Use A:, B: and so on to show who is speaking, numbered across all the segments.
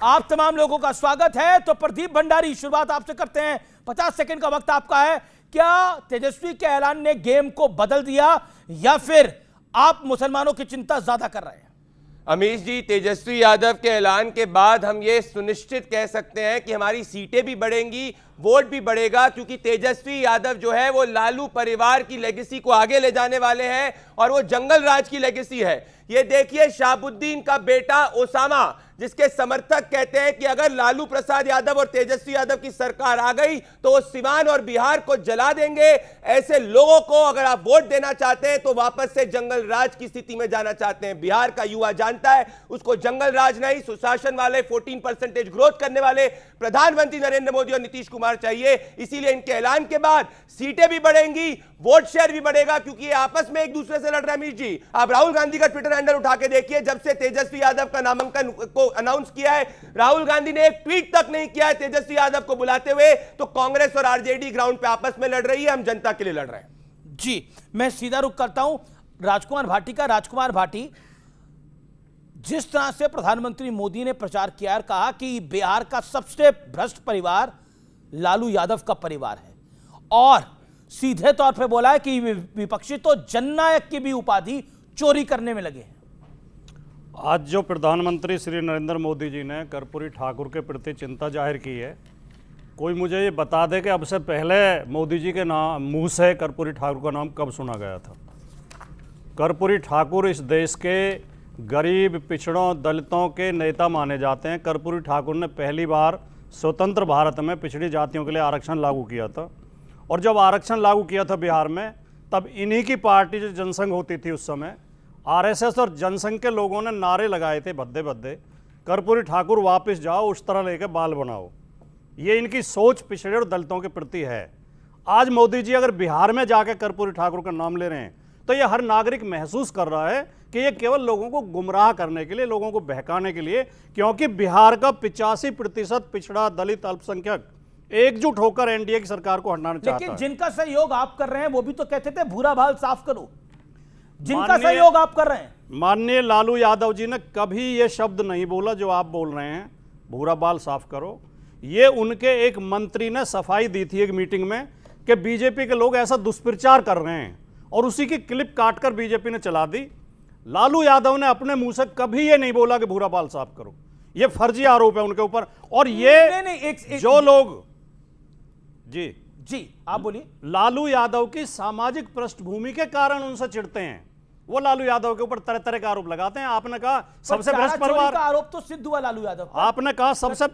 A: आप तमाम लोगों का स्वागत है। तो प्रदीप भंडारी, शुरुआत आपसे करते हैं। 50 सेकंड का वक्त आपका है। क्या तेजस्वी के ऐलान ने गेम को बदल दिया या फिर आप मुसलमानों की चिंता ज्यादा कर रहे हैं?
B: अमीश जी, तेजस्वी यादव के ऐलान के बाद हम ये सुनिश्चित कह सकते हैं कि हमारी सीटें भी बढ़ेंगी, वोट भी बढ़ेगा, क्योंकि तेजस्वी यादव जो है वो लालू परिवार की लेगेसी को आगे ले जाने वाले हैं और वो जंगल राज की लेगेसी है। ये देखिए, शहाबुद्दीन का बेटा ओसामा, जिसके समर्थक कहते हैं कि अगर लालू प्रसाद यादव और तेजस्वी यादव की सरकार आ गई तो वो सिवान और बिहार को जला देंगे। ऐसे लोगों को अगर आप वोट देना चाहते हैं तो वापस से जंगल राज की स्थिति में जाना चाहते हैं। बिहार का युवा जानता है उसको जंगल राज नहीं, सुशासन वाले 14% ग्रोथ करने वाले प्रधानमंत्री नरेंद्र मोदी और नीतीश कुमार चाहिए। इसीलिए इनके ऐलान के बाद सीटें भी बढ़ेंगी, वोट शेयर भी बढ़ेगा, क्योंकि ये आपस में एक दूसरे से लड़ रहे हैं। अमीश जी, आप राहुल गांधी का ट्विटर हैंडल उठा के देखिए। जब से तेजस्वी यादव का नामांकन को अनाउंस किया है, राहुल गांधी ने एक ट्वीट तक नहीं किया है तेजस्वी यादव को बुलाते हुए। तो कांग्रेस और आरजेडी ग्राउंड पे आपस में लड़ रही है, हम जनता के लिए लड़ रहे हैं।
A: जी, मैं सीधा रुख करता हूं राजकुमार भाटी का। राजकुमार भाटी, जिस तरह से प्रधानमंत्री मोदी ने प्रचार किया और कहा कि बिहार का सबसे भ्रष्ट परिवार लालू यादव का परिवार है, और सीधे तौर पे बोला है कि विपक्षी तो जननायक की भी उपाधि चोरी करने में लगे हैं।
C: आज जो प्रधानमंत्री श्री नरेंद्र मोदी जी ने कर्पूरी ठाकुर के प्रति चिंता जाहिर की है, कोई मुझे ये बता दे कि अब से पहले मोदी जी के नाम मुंह से कर्पूरी ठाकुर का नाम कब सुना गया था। कर्पूरी ठाकुर इस देश के गरीब, पिछड़ों, दलितों के नेता माने जाते हैं। कर्पूरी ठाकुर ने पहली बार स्वतंत्र भारत में पिछड़ी जातियों के लिए आरक्षण लागू किया था, और जब आरक्षण लागू किया था बिहार में, तब इन्हीं की पार्टी जो जनसंघ होती थी उस समय, आरएसएस और जनसंघ के लोगों ने नारे लगाए थे भद्दे भद्दे, कर्पूरी ठाकुर वापस जाओ, उस तरह लेके बाल बनाओ। ये इनकी सोच पिछड़े और दलितों के प्रति है। आज मोदी जी अगर बिहार में जाकर कर्पूरी ठाकुर का नाम ले रहे हैं तो ये हर नागरिक महसूस कर रहा है कि ये केवल लोगों को गुमराह करने के लिए, लोगों को बहकाने के लिए, क्योंकि बिहार का 85% पिछड़ा, दलित, अल्पसंख्यक एकजुट होकर एनडीए की सरकार को हटाना चाहता है।
A: लेकिन जिनका सहयोग आप कर रहे हैं वो भी तो कहते थे भूरा बाल साफ करो। जिनका सहयोग आप कर रहे हैं,
C: माननीय लालू यादव जी ने कभी ये शब्द नहीं बोला जो आप बोल रहे हैं, भूरा बाल साफ करो। ये उनके एक मंत्री ने सफाई दी थी एक मीटिंग में कि बीजेपी के लोग ऐसा दुष्प्रचार कर रहे हैं, और उसी की क्लिप काटकर बीजेपी ने चला दी। लालू यादव ने अपने मुंह से कभी ये नहीं बोला कि भूरा बाल साफ करो। ये फर्जी आरोप है उनके ऊपर। और ये नहीं, जो लोग जी
A: आप बोलिए,
C: लालू यादव की सामाजिक पृष्ठभूमि के कारण उनसे चिढ़ते हैं, वो लालू यादव के ऊपर तरह तरह के आरोप लगाते हैं। आपने कहा सबसे भ्रष्ट परिवार का
A: आरोप तो सिद्ध हुआ लालू यादव।
C: आपने कहा सबसे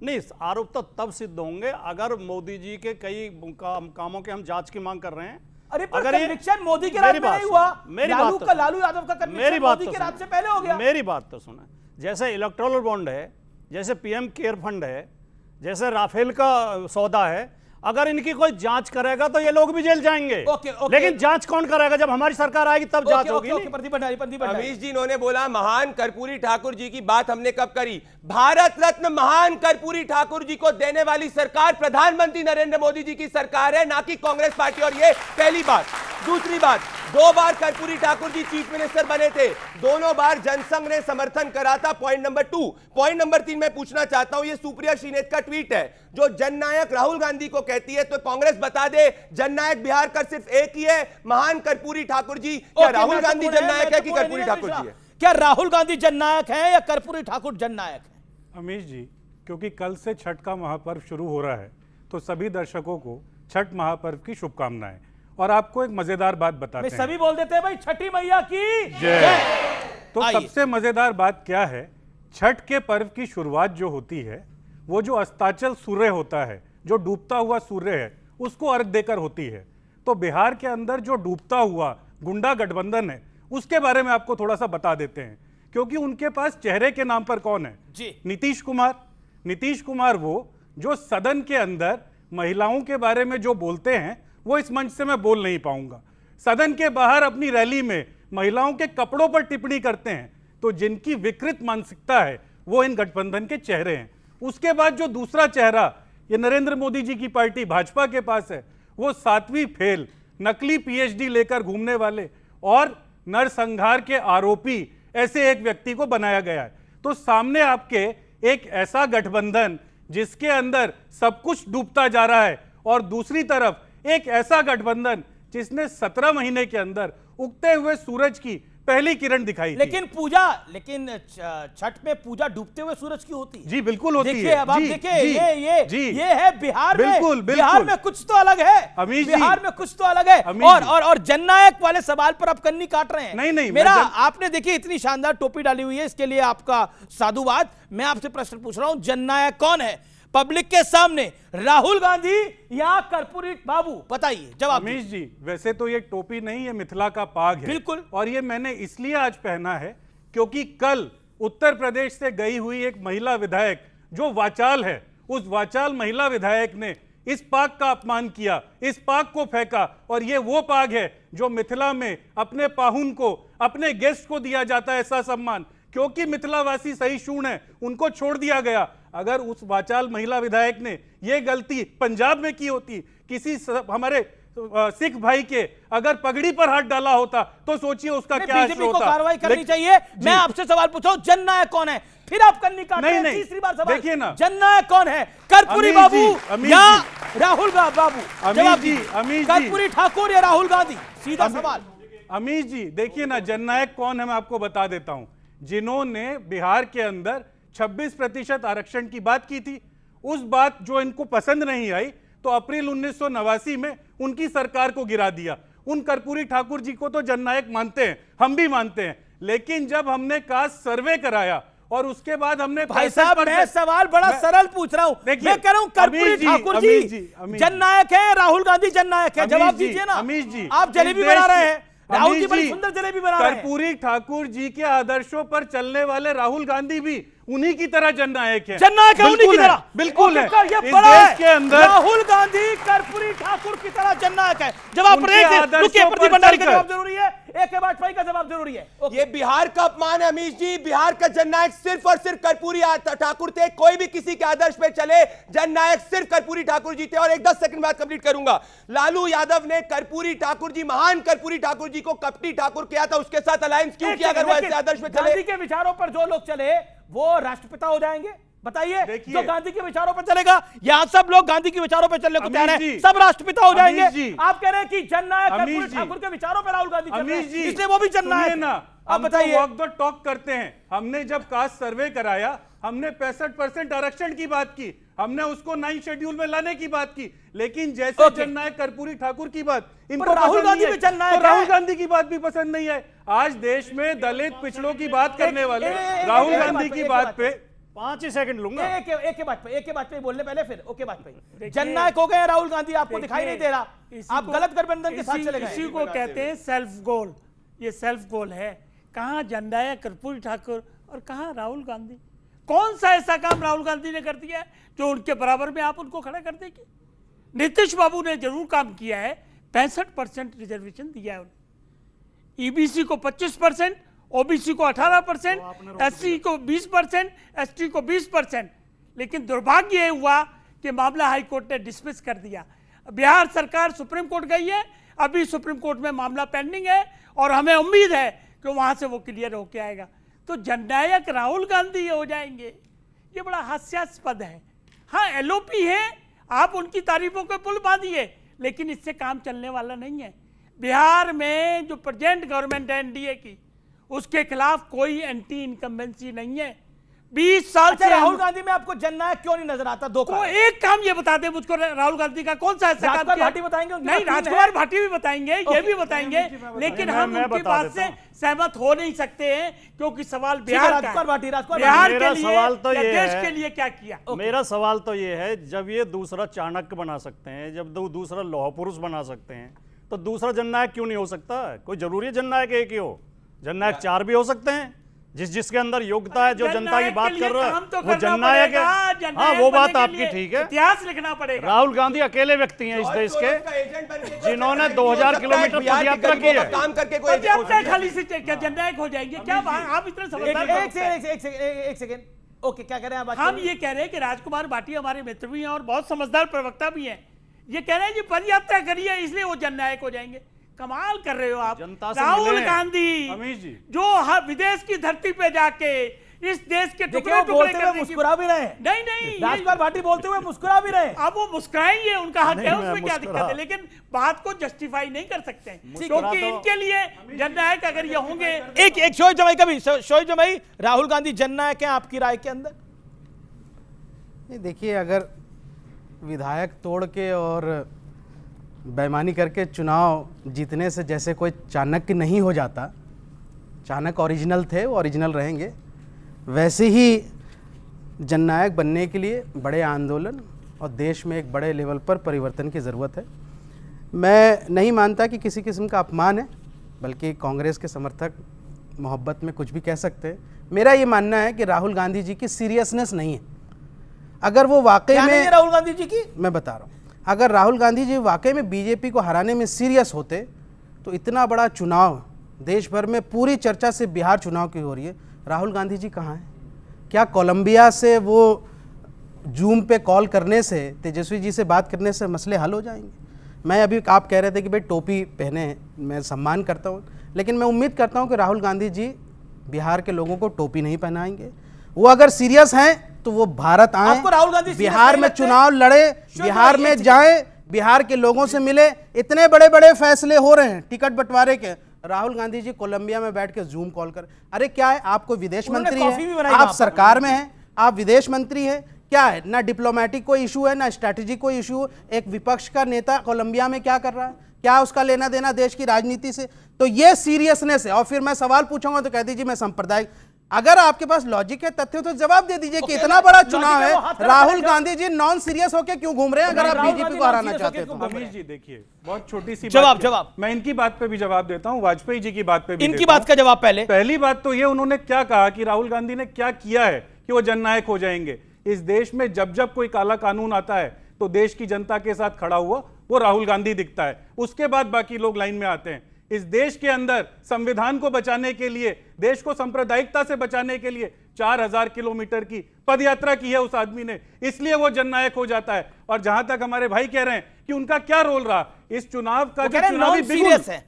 C: नहीं, आरोप तो तब सिद्ध होंगे अगर मोदी जी के कई कामों के हम जांच की मांग कर रहे हैं।
A: अरे पर कन्विक्शन मोदी के राज में नहीं हुआ, लालू यादव का कन्विक्शन मोदी के राज से पहले हो गया।
C: मेरी बात तो सुना, जैसे इलेक्टोरल बॉन्ड है, जैसे पीएम केयर फंड है, जैसे राफेल का सौदा है, अगर इनकी कोई जांच करेगा तो ये लोग भी जेल जाएंगे। लेकिन जांच कौन करेगा? जब हमारी सरकार आएगी तब जांच होगी।
B: अमीश जी, इन्होंने बोला महान कर्पूरी ठाकुर जी की बात हमने कब करी? भारत रत्न महान कर्पूरी ठाकुर जी को देने वाली सरकार प्रधानमंत्री नरेंद्र मोदी जी की सरकार है, ना कि कांग्रेस पार्टी। और ये पहली बात। दूसरी बात, 2 बार कर्पूरी ठाकुर जी चीफ मिनिस्टर बने थे, दोनों बार जनसंघ ने समर्थन करा था। Point number 2। पॉइंट नंबर 3 मैं पूछना चाहता हूं, ये सुप्रिया श्रीनेत का ट्वीट है जो जननायक राहुल गांधी को कहती है, तो कांग्रेस बता दे जननायक बिहार का सिर्फ एक ही है, महान कर्पूरी ठाकुर जी। क्या राहुल गांधी जननायक है कि कर्पूरी ठाकुर जी है?
A: क्या राहुल गांधी जननायक है या कर्पूरी ठाकुर जननायक है?
D: अमीश जी, क्योंकि कल से छठ का महापर्व शुरू हो रहा है, तो सभी दर्शकों को छठ महापर्व की शुभकामनाएं। और आपको एक मजेदार बात बताते हैं।
A: सभी बोल देते हैं भाई छठी मैया की
D: जय। तो सबसे मजेदार बात क्या है, छठ के पर्व की शुरुआत जो होती है वो जो अस्ताचल सूर्य होता है, जो डूबता हुआ सूर्य है, उसको अर्घ देकर होती है। तो बिहार के अंदर जो डूबता हुआ गुंडा गठबंधन है उसके बारे में आपको थोड़ा सा बता देते हैं, क्योंकि उनके पास चेहरे के नाम पर कौन है
A: जी?
D: नीतीश कुमार। नीतीश कुमार वो जो सदन के अंदर महिलाओं के बारे में जो बोलते हैं वो इस मंच से मैं बोल नहीं पाऊंगा। सदन के बाहर अपनी रैली में महिलाओं के कपड़ों पर टिप्पणी करते हैं। तो जिनकी विकृत मानसिकता है वो इन गठबंधन के चेहरे हैं। उसके बाद जो दूसरा चेहरा ये नरेंद्र मोदी जी की पार्टी भाजपा के पास है, वो 7वीं फेल, नकली पीएचडी लेकर घूमने वाले और नरसंहार के आरोपी ऐसे एक व्यक्ति को बनाया गया है। तो सामने आपके एक ऐसा गठबंधन जिसके अंदर सब कुछ डूबता जा रहा है, और दूसरी तरफ एक ऐसा गठबंधन जिसने 17 महीने के अंदर उगते हुए सूरज की पहली किरण दिखाई थी।
A: लेकिन छठ में पूजा डूबते हुए सूरज की होती है।
D: जी बिल्कुल होती है।
A: देखिए अब आप देखिए ये है बिहार में।
D: बिल्कुल, बिल्कुल।
A: बिहार में कुछ तो अलग है,
D: अमीश जी,
A: बिहार में कुछ तो अलग है। और जननायक वाले सवाल पर आप कन्नी काट रहे हैं।
D: नहीं,
A: मेरा आपने देखिए इतनी शानदार टोपी डाली हुई है, इसके लिए आपका साधुवाद। मैं आपसे प्रश्न पूछ रहा हूं, जननायक कौन है पब्लिक के सामने, राहुल गांधी या कर्पूरी बाबू? बताइए जवाब।
D: अमीश जी, वैसे तो ये टोपी नहीं, ये मिथिला का पाग है।
A: बिल्कुल।
D: और ये मैंने इसलिए आज पहना है क्योंकि कल उत्तर प्रदेश से गई हुई एक महिला विधायक जो वाचाल है, उस वाचाल महिला विधायक ने इस पाग का अपमान किया, इस पाग को फेंका। और ये वो पाग है जो मिथिला में अपने पाहुन को, अपने गेस्ट को दिया जाता है ऐसा सम्मान, क्योंकि मिथिलावासी सहिष्णु है, उनको छोड़ दिया गया। अगर उस वाचाल महिला विधायक ने यह गलती पंजाब में की होती, किसी हमारे सिख भाई के अगर पगड़ी पर हाथ डाला होता, तो सोचिए उसका क्या
A: बीजेपी को कार्रवाई करनी चाहिए। मैं आपसे सवाल पूछा हूं, जननायक कौन है? फिर आप कन्नी काटते हैं। तीसरी बार सवाल,
D: देखिए ना,
A: जननायक कौन है, कर्पूरी बाबू या राहुल बाबू? जवाब जी, कर्पूरी ठाकुर या राहुल गांधी? सीधा सवाल।
D: अमीश जी देखिए ना, जननायक कौन है मैं आपको बता देता हूं। जिन्होंने बिहार के अंदर 26% आरक्षण की बात की थी, उस बात जो इनको पसंद नहीं आई, तो अप्रैल 1989 में उनकी सरकार को गिरा दिया। उन कर्पूरी ठाकुर जी को तो जननायक मानते हैं, हम भी मानते हैं, लेकिन जब हमने कास्ट सर्वे कराया और उसके बाद हमने,
A: भाई साहब मैं सवाल बड़ा सरल पूछ रहा हूं, मैं कह रहा हूं कर्पूरी ठाकुर जी जननायक है, राहुल गांधी जननायक है? जवाब दीजिए ना।
D: अमीश जी,
A: आप जलेबी बना रहे हैं, राहुल जी बड़ी सुंदर जलेबी बना रहे हैं।
D: कर्पूरी ठाकुर जी के आदर्शों पर चलने वाले राहुल गांधी भी उन्हीं की तरह जननायक है।
A: जननायक है उन्हीं की तरह,
D: बिल्कुल है।
A: इस देश के अंदर राहुल गांधी कर्पूरी ठाकुर की तरह जननायक है। जवाब प्रदीप भंडारी का जवाब जरूरी है, AK वाजपेयी का जवाब जरूरी है।
B: ये बिहार का अपमान है अमीश जी। बिहार का जननायक सिर्फ और सिर्फ कर्पूरी ठाकुर थे। कोई भी किसी के आदर्श पे चले, जननायक सिर्फ कर्पूरी ठाकुर जी थे। और एक 10 सेकंड बाद कंप्लीट करूंगा। लालू यादव ने कर्पूरी ठाकुर जी, महान कर्पूरी ठाकुर जी को कपटी ठाकुर किया था, उसके साथ अलायंस क्यों किया? अगर वो ऐसे आदर्श पे चले,
A: गांधी के विचारों पर जो लोग चले वो राष्ट्रपिता हो जाएंगे? बताइए, जो गांधी के विचारों पर चलेगा, यहां सब लोग गांधी के विचारों पर चलने को तैयार हैं, सब राष्ट्रपिता हो जाएंगे। आप कह रहे हैं कि जननायक कर्पूरी ठाकुर के विचारों पर राहुल गांधी चल रहे हैं, इसलिए वो भी जननायक है। आप बताइए।
D: वॉक द टॉक करते हैं। हमने जब कास्ट सर्वे कराया, हमने 65% आरक्षण की बात की, हमने उसको 9 शेड्यूल में लाने की बात की, लेकिन जैसे जननायक कर्पूरी ठाकुर की बात इनको
A: राहुल गांधी भी जननायक,
D: तो राहुल गांधी की बात भी पसंद नहीं है। आज देश में दलित पिछड़ों की बात करने वाले राहुल गांधी की बात पे
C: 5 ही सेकंड लूंगा।
A: एक बात पे बोलने पहले, फिर ओके बात पे। जननायक हो गए राहुल गांधी, आपको दिखाई नहीं दे रहा, आप गलत गठबंधन के साथ चले गए।
E: इसी को कहते हैं सेल्फ गोल। ये सेल्फ गोल है। कहां जननायक कर्पूरी ठाकुर और कहां राहुल गांधी? कौन सा ऐसा काम राहुल गांधी ने कर दिया है जो उनके बराबर में आप उनको खड़ा कर देंगे? नीतीश बाबू ने जरूर काम किया है, 65% रिजर्वेशन दिया है उन्हें। ईबीसी को 25%, ओबीसी को 18%, एससी को 20%, एसटी को 20%। लेकिन दुर्भाग्य ये हुआ कि मामला हाई कोर्ट ने डिसमिस कर दिया। बिहार सरकार सुप्रीम कोर्ट गई है, अभी सुप्रीम कोर्ट में मामला पेंडिंग है और हमें उम्मीद है कि वहां से वो क्लियर होके आएगा। तो जननायक राहुल गांधी हो जाएंगे, ये बड़ा हास्यास्पद है। हाँ, एलओपी है, आप उनकी तारीफों के पुल बांधिए, लेकिन इससे काम चलने वाला नहीं है। बिहार में जो प्रेजेंट गवर्नमेंट है एनडीए की, उसके खिलाफ कोई एंटी इनकम्बेंसी नहीं है। 20 साल से
A: राहुल गांधी में आपको जननायक क्यों नहीं नजर आता?
E: एक काम ये बता दे मुझको, राहुल गांधी का कौन सा ऐसा काम किया?
A: बताएंगे
E: नहीं, राजकुमार भाटी भी बताएंगे, ये भी बताएंगे, लेकिन हम उनकी बात से सहमत हो नहीं सकते हैं, क्योंकि सवाल बिहार का है। बिहार के लिए, देश के लिए क्या किया?
C: मेरा सवाल तो ये है, जब ये दूसरा चाणक्य बना सकते हैं, जब दूसरा लौह पुरुष बना सकते हैं, तो दूसरा जननायक क्यों नहीं हो सकता? कोई जरूरी जननायक एक ही हो? जननायक 4 भी हो सकते हैं। जिसके अंदर योग्यता है, जो जनता की बात कर रहा है, वो जननायक है। हाँ, वो बात आपकी ठीक है।
E: इतिहास लिखना पड़ेगा।
C: राहुल गांधी अकेले व्यक्ति हैं इस देश के जिन्होंने 2000 किलोमीटर पदयात्रा की है।
B: काम करके
E: पदयात्रा खाली से क्या जननायक हो जाएंगे? क्या आप इतने समझदार?
A: एक सेकेंड, ओके, क्या कह रहे हैं आप?
E: हम ये कह रहे हैं कि राजकुमार भाटी हमारे मित्र भी हैं और बहुत समझदार प्रवक्ता भी हैं। ये कह रहे हैं कि पदयात्रा करिए इसलिए वो जननायक हो जाएंगे। कमाल कर रहे हो आप। राहुल गांधी
D: अमीश जी,
E: जो विदेश की धरती पे जाके इस देश के
A: देखिए
E: टुकड़े
A: वो
E: टुकड़े
A: बोलते हुए
E: करने की।
A: मुस्कुरा भी रहे हैं।
E: नहीं नहीं
A: राजकुमार भाटी बोलते हुए मुस्कुरा भी रहे हैं।
E: अब वो मुस्कुराएंगे, उनका हक
C: नहीं,
E: है,
C: मैं
E: उसमें क्या दिक्कत
C: मुस्कुरा।
E: है, लेकिन बात को जस्टिफाई नहीं कर सकते हैं,
A: मुस्कुरा
E: क्योंकि
C: तो-
E: इनके लिए जननायक अगर ये होंगे।
A: एक शोएब जमाई का भी, शोएब जमाई, राहुल गांधी जननायक हैं आपकी राय के अंदर?
F: नहीं, देखिए, अगर विधायक तोड़ के और बेईमानी करके चुनाव जीतने से जैसे कोई चाणक्य नहीं हो जाता, चाणक्य ओरिजिनल थे, वो ओरिजिनल रहेंगे, वैसे ही जननायक बनने के लिए बड़े आंदोलन और देश में एक बड़े लेवल पर परिवर्तन की ज़रूरत है। मैं नहीं मानता कि किसी किस्म का अपमान है, बल्कि कांग्रेस के समर्थक मोहब्बत में कुछ भी कह सकते हैं। मेरा ये मानना है कि राहुल गांधी जी की सीरियसनेस नहीं है। अगर वो वाकई
A: क्या नहीं है
F: में,
A: राहुल गांधी जी की?
F: मैं बता रहा हूँ, अगर राहुल गांधी जी वाकई में बीजेपी को हराने में सीरियस होते तो इतना बड़ा चुनाव देश भर में, पूरी चर्चा से बिहार चुनाव की हो रही है, राहुल गांधी जी कहाँ हैं? क्या कोलंबिया से वो जूम पे कॉल करने से, तेजस्वी जी से बात करने से मसले हल हो जाएंगे? मैं अभी, आप कह रहे थे कि भाई टोपी पहने हैं, मैं सम्मान करता हूँ, लेकिन मैं उम्मीद करता हूँ कि राहुल गांधी जी बिहार के लोगों को टोपी नहीं पहनाएंगे। वो अगर सीरियस हैं तो वो भारत आए,
A: आपको राहुल गांधी सीरियस
F: बिहार
A: नहीं
F: में
A: लगते?
F: चुनाव लड़े, बिहार में जाए, बिहार के लोगों से मिले। इतने बड़े बड़े फैसले हो रहे हैं टिकट बंटवारे के, राहुल गांधी जी कोलंबिया में बैठ के जूम कॉल कर, अरे क्या है, आपको विदेश
A: उन्होंने
F: मंत्री
A: कॉफी भी
F: है,
A: बनाई
F: आप
A: वहां पर।
F: सरकार में हैं, आप विदेश मंत्री हैं, क्या है, ना डिप्लोमेटिक कोई इशू है, ना स्ट्रैटेजिक कोई इशू। एक विपक्ष का नेता कोलंबिया में क्या कर रहा है, क्या उसका लेना देना देश की राजनीति से? तो ये सीरियसनेस है। और फिर मैं सवाल पूछूंगा तो कह दीजिए मैं सांप्रदायिक। अगर आपके पास लॉजिक है, तथ्य, तो जवाब दे दीजिए कि
A: Okay,
F: इतना बड़ा
A: लॉजिक
F: चुनाव
A: है,
F: है,
A: वो हाथ खड़ा
F: राहुल
A: करेगा।
F: गांधी जी नॉन सीरियस होकर क्यों घूम रहे हैं? अगर आप
A: राहुल
F: बीजेपी
A: गांधी
F: को हराना
A: non-serious
F: चाहते
A: होके
F: हैं
A: क्यों
F: तो।
A: घूम रहे
D: अमीश जी देखिए, बहुत छोटी सी
A: जवाब,
D: बात
A: जवाब।
D: मैं इनकी बात पे भी जवाब देता हूँ, वाजपेयी जी की बात पे भी
A: इनकी
D: देता
A: बात
D: हूं।
A: का जवाब पहले।
D: पहली बात तो ये, उन्होंने क्या कहा कि राहुल गांधी ने क्या किया है कि वो जननायक हो जाएंगे। इस देश में जब जब कोई काला कानून आता है तो देश की जनता के साथ खड़ा हुआ वो राहुल गांधी दिखता है, उसके बाद बाकी लोग लाइन में आते हैं। इस देश के अंदर संविधान को बचाने के लिए, देश को सांप्रदायिकता से बचाने के लिए 4000 किलोमीटर की पदयात्रा की है उस आदमी ने, इसलिए वो जननायक हो जाता है। और जहां तक हमारे भाई कह रहे हैं कि उनका क्या रोल रहा इस चुनाव का,
A: वो
D: जो
A: कह रहे हैं
D: चुनावी
A: नॉन
D: बिगुल,
A: सीरियस है,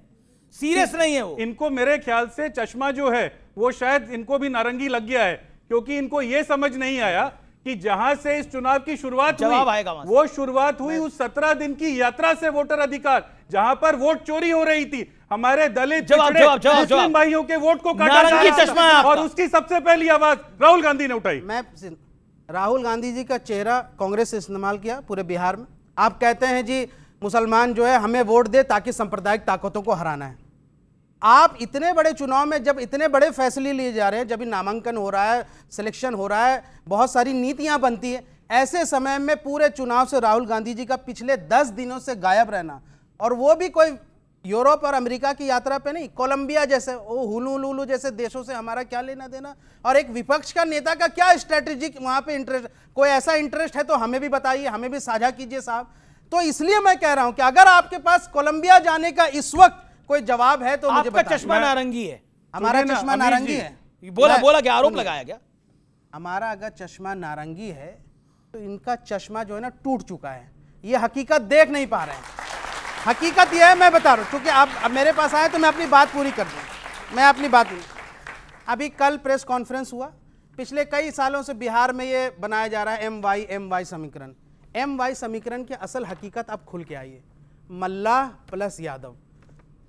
A: सीरियस नहीं है वो।
D: इनको मेरे ख्याल से चश्मा जो है वो शायद इनको भी नारंगी लग गया है, क्योंकि इनको यह समझ नहीं आया कि जहां से इस चुनाव की शुरुआत
A: जवाब
D: हुई,
A: आएगा वहां से।
D: वो शुरुआत हुई उस 17 दिन की यात्रा से, वोटर अधिकार, जहां पर वोट चोरी हो रही थी, हमारे दलित
A: जवाब,
D: पिछड़े
A: जवाब, जवाब,
D: मुस्लिम
A: जवाब।
D: भाइयों के वोट को काटा जा
A: नारंगी
D: रहा था।
A: चश्मा है आपका।
D: और उसकी सबसे पहली आवाज राहुल गांधी ने उठाई।
F: मैं राहुल गांधी जी का चेहरा कांग्रेस से इस्तेमाल किया पूरे बिहार में। आप कहते हैं जी मुसलमान जो है हमें वोट दे ताकि सांप्रदायिक ताकतों को हराना है। आप इतने बड़े चुनाव में जब इतने बड़े फैसले लिए जा रहे हैं, जब नामांकन हो रहा है, सिलेक्शन हो रहा है, बहुत सारी नीतियां बनती है, ऐसे समय में पूरे चुनाव से राहुल गांधी जी का पिछले 10 दिनों से गायब रहना, और वो भी कोई यूरोप और अमेरिका की यात्रा पे नहीं, कोलंबिया जैसे, वो हुलूलुलू जैसे देशों से हमारा क्या लेना देना? और एक विपक्ष का नेता का क्या स्ट्रेटेजिक वहां पे इंटरेस्ट? कोई ऐसा इंटरेस्ट है तो हमें भी बताइए, हमें भी साझा कीजिए साहब। तो इसलिए मैं कह रहा हूं कि अगर आपके पास कोलंबिया जाने का इस वक्त कोई जवाब है तो मुझे
A: आपका
F: बताइए।
A: चश्मा नारंगी है।
F: हमारा
D: सुनिए ना,
F: चश्मा
D: अमीर
F: नारंगी
D: जी।
F: है।
A: बोला क्या आरोप लगाया गया?
F: हमारा अगर चश्मा नारंगी है तो इनका चश्मा जो है ना टूट चुका है, ये हकीकत देख नहीं पा रहे हैं। हकीकत यह है, मैं बता रहा हूं, क्योंकि आप अब मेरे पास आए तो मैं अपनी बात पूरी कर दूं। मैं अपनी बात अभी कल प्रेस कॉन्फ्रेंस हुआ, पिछले कई सालों से बिहार में ये बनाया जा रहा है MY समीकरण। MY समीकरण की असल हकीकत अब खुल के आई है। मल्लाह plus Yadav,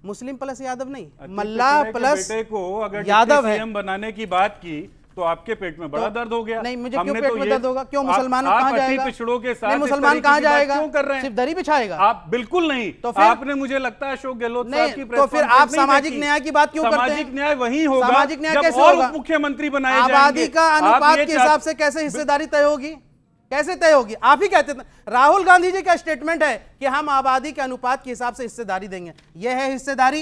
F: Muslim plus Yadav नहीं, मल्लाह प्लस
D: बेटे को अगर
F: यादव है।
D: सीएम बनाने की बात की तो आपके पेट में बड़ा दर्द हो गया।
F: नहीं, मुझे क्यों
D: हमने
F: पेट
D: तो
F: में
D: ये-
F: दर्द होगा? क्यों
D: आप-
F: मुसलमानों
D: आप
F: कहां
D: अति
F: जाएगा?
D: पिछड़ों के साथ
F: नहीं,
D: इस
F: मुसलमान
D: तरीके
F: कहां
D: की बात
F: जाएगा?
D: क्यों कर रहे हैं?
F: सिर्फ दरी बिछाएगा?
D: आप बिल्कुल नहीं।
F: तो फिर-
D: आपने, मुझे लगता है, अशोक गहलोत साहब की
F: नहीं,
D: प्रेस
F: तो फिर
D: कॉन्फ्रेंस
F: आप
D: नहीं
F: सामाजिक
D: देखी।
F: न्याय की बात क्यों करते हैं?
D: सामाजिक न्याय वही होगा
F: सामाजिक न्याय
D: जब
F: कैसे
D: और
F: होगा?
D: मुख्यमंत्री बनाए
F: आबादी
D: जाएंगे।
F: का
D: आप
F: अनुपात
D: ये
F: के हिसाब से कैसे हिस्सेदारी तय होगी? कैसे तय होगी? आप ही कहते थे, राहुल गांधी जी का स्टेटमेंट है कि हम आबादी के अनुपात के हिसाब से हिस्सेदारी देंगे। यह है हिस्सेदारी?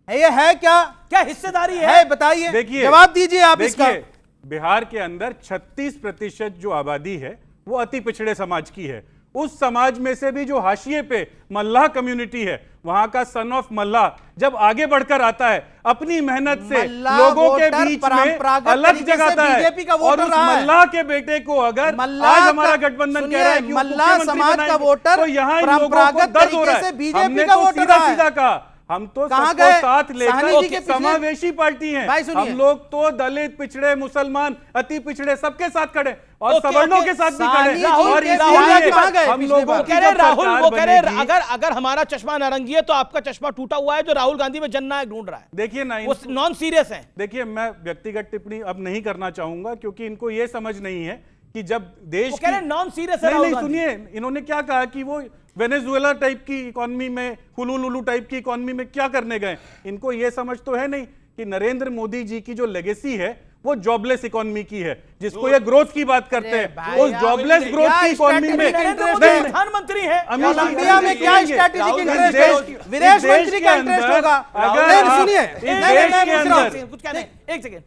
F: ये है क्या?
A: क्या हिस्सेदारी
F: है बताइए,
D: देखिए,
F: जवाब दीजिए आप इसका।
D: देखिए, बिहार के अंदर 36% जो आबादी है वो अति पिछड़े समाज की है। उस समाज में से भी जो हाशिए पे मल्लाह कम्युनिटी है, वहां का सन ऑफ मल्लाह जब आगे बढ़कर आता है, अपनी मेहनत से
F: मल्लाह
D: लोगों के
F: वोटर
D: बीच में
F: परंपरागत
D: अलग
F: तरीके से
D: जगाता है।
F: बीजेपी का
D: और
F: वोटर
D: उस
F: रहा है।
D: मल्लाह के बेटे को अगर आज हमारा गठबंधन कह रहा है कि वो
F: मल्लाह
D: मुख्यमंत्री
F: समाज का
D: बनाएंगे,
F: वोटर
D: तो यहाँ इन लोगों को
F: परंपरागत
D: दर्द हो
F: तरीके
D: रहा
F: से
D: है।
F: बीजेपी
D: हमने
F: का
D: तो
F: वोटर
D: सीधा
F: रहा है।
D: सीधा कहा, हम तो
F: कहाँ
D: सबको
F: गए?
D: साथ
F: साहनी जी के
D: लेकर
F: पिछले-
D: समावेशी पार्टी हैं।
F: भाई सुनिए।
D: हम लोग तो दलित, पिछड़े, मुसलमान, अति पिछड़े सबके साथ खड़े और
A: ओके,
D: सवर्णों
A: ओके।
D: के साथ भी
F: साहनी
D: खड़े।
F: जी
D: और
F: के
D: इसलिए
F: राहुल कहाँ गए
D: हम
F: पिछले
D: लोगों
F: बार?
A: वो
D: की
A: कह रहे
D: जब
A: राहुल,
D: सरकार
A: वो कह रहे
D: बनेगी-
A: अगर हमारा चश्मा नारंगी है तो आपका चश्मा टूटा हुआ है जो राहुल गांधी में जननायक ढूंढ रहा है।
D: देखिए ना,
A: वो नॉन सीरियस है।
D: देखिए मैं व्यक्तिगत टिप्पणी अब नहीं करना चाहूंगा क्योंकि इनको ये समझ नहीं है कि जब देश
A: वो कह रहे नॉन सीरियस है
D: नहीं
A: राहुल
D: नहीं
A: गांधी।
D: सुनिए, इन्होंने क्या कहा कि वो वेनेजुएला टाइप की इकोनॉमी में, हुलुलुलु टाइप की इकोनॉमी में क्या करने गए। इनको ये समझ तो है नहीं कि नरेंद्र मोदी जी की जो लेगेसी है वो जॉबलेस इकोनॉमी की है, जिसको ये ग्रोथ की बात करते हैं।
F: भाई,
D: उस जॉबलेस ग्रोथ
F: क्या
D: की इकोनॉमी में
F: strategy
A: नरेंद्र
F: नहीं,
A: मोदी
F: नहीं।
A: प्रधानमंत्री है।
D: अमित शाह
F: कोलंबिया में क्या
D: करेंगे।
F: स्ट्रैटेजिक
D: इस
F: इंटरेस्ट
D: देश-
F: है? विदेश
D: इस देश
F: मंत्री
D: के
F: का इंटरेस्ट
D: अंदर
F: होगा।
D: अगर
F: नहीं,
D: आप-
F: सुनिए,
D: इस
F: नहीं,
D: देश
F: नहीं,
D: के
F: पूछ रहा हूं।
D: अंदर-
A: कुछ कहना है, एक सेकेंड।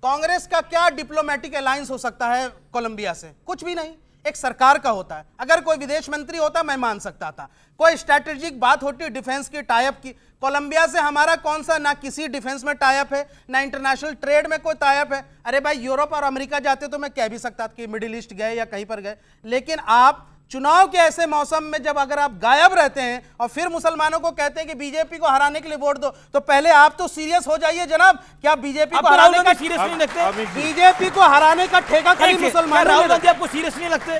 F: कांग्रेस का क्या डिप्लोमेटिक अलायंस हो सकता है कोलंबिया से? कुछ भी नहीं, एक सरकार का होता है। अगर कोई विदेश मंत्री होता मैं मान सकता था। कोई स्ट्रैटेजिक बात होती डिफेंस की, टाइप की। कोलंबिया से हमारा कौन सा, ना किसी डिफेंस में टाइप है, ना इंटरनेशनल ट्रेड में कोई टाइप है। अरे भाई यूरोप और अमेरिका जाते तो मैं कह भी सकता था कि मिडिल ईस्ट गए या कहीं पर गए, लेकिन आप चुनाव के ऐसे मौसम में जब अगर आप गायब रहते हैं और फिर मुसलमानों को कहते हैं कि बीजेपी को हराने के लिए वोट दो, तो पहले आप तो सीरियस हो जाइए जनाब। क्या बीजेपी को
A: आपको राहुल
F: हराने
A: गांधी
F: का,
A: सीरियस नहीं लगते?
F: बीजेपी को हराने का ठेका खाली मुसलमानों
A: राहुल
F: ने
A: गांधी आपको सीरियस नहीं लगते?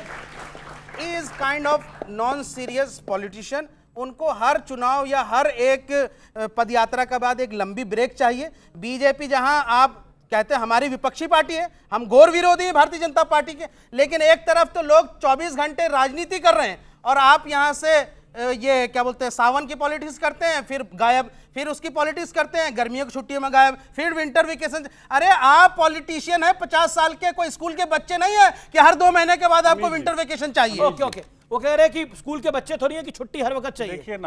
F: Is kind of non serious politician. उनको हर चुनाव या हर एक पदयात्रा के बाद एक लंबी ब्रेक चाहिए। बीजेपी, जहां आप कहते हैं हमारी विपक्षी पार्टी है, हम घोर विरोधी हैं भारतीय जनता पार्टी के, लेकिन एक तरफ तो लोग 24 घंटे राजनीति कर रहे हैं और आप यहां से ये क्या बोलते हैं, सावन की पॉलिटिक्स करते हैं, फिर गायब, फिर उसकी पॉलिटिक्स करते हैं, गर्मियों की छुट्टियों में गायब, फिर विंटर वेकेशन। अरे आप पॉलिटिशियन है, 50 साल के, कोई स्कूल के बच्चे नहीं है कि हर 2 महीने के बाद आपको विंटर वेकेशन चाहिए।
A: ओके ओके, वो कह रहे हैं कि स्कूल के बच्चे थोड़ी हैं कि छुट्टी हर वक्त चाहिए।
D: देखिए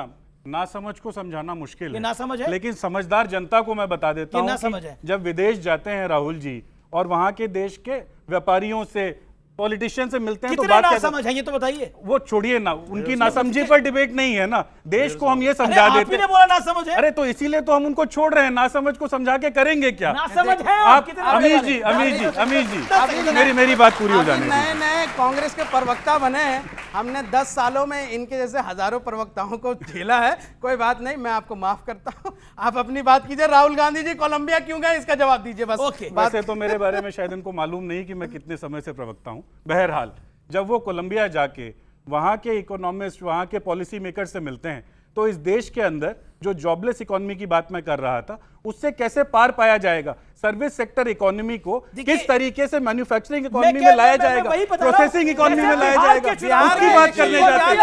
D: ना समझ को समझाना मुश्किल
A: ये
D: है,
A: नासमझ है?
D: लेकिन समझदार जनता को मैं बता देता
A: ये
D: हूं
A: नासमझ
D: कि
A: है।
D: जब विदेश जाते हैं राहुल जी और वहां के देश के व्यापारियों से, पॉलिटिशियन से मिलते हैं तो
A: कितने
D: बात क्या
A: नासमझ है ये तो बताइए।
D: वो छोड़िए ना, उनकी नासमझी पर डिबेट नहीं है ना, देश को हम ये
A: अरे
D: समझा
A: आप
D: देते
A: ही ने
D: हैं।
A: बोला नासमझ है।
D: अरे तो इसीलिए तो हम उनको छोड़ रहे हैं, नासमझ को समझा के करेंगे क्या?
A: नासमझ है
D: आप
A: कितने
D: अमीर
A: बड़े
D: जी,
A: वाले?
D: अमीर जी, मेरी बात पूरी हो
F: अभी
D: जाने
F: नए
D: दीजिए।
F: नए कांग्रेस के प्रवक्ता बने हैं, हमने 10 सालों में इनके जैसे हजारों प्रवक्ताओं को झेला है। कोई बात नहीं, मैं आपको माफ करता हूं, आप अपनी बात कीजिए। राहुल गांधी जी कोलंबिया क्यों गए, इसका जवाब दीजिए बस।
A: ओके।
F: बात
D: वैसे तो मेरे बारे में शायद इनको मालूम नहीं कि मैं कितने समय से प्रवक्ता हूं। बहरहाल जब वो कोलंबिया जाके वहां के इकोनॉमिस्ट, वहां के पॉलिसी मेकर से मिलते हैं तो इस देश के अंदर जो जॉबलेस इकोनॉमी की बात मैं कर रहा था उससे कैसे पार पाया जाएगा, सर्विस सेक्टर इकोनॉमी को किस तरीके से मैन्युफैक्चरिंग इकोनॉमी में लाया जाएगा, प्रोसेसिंग इकोनॉमी में लाया जाएगा, उसकी बात करने जाते हैं।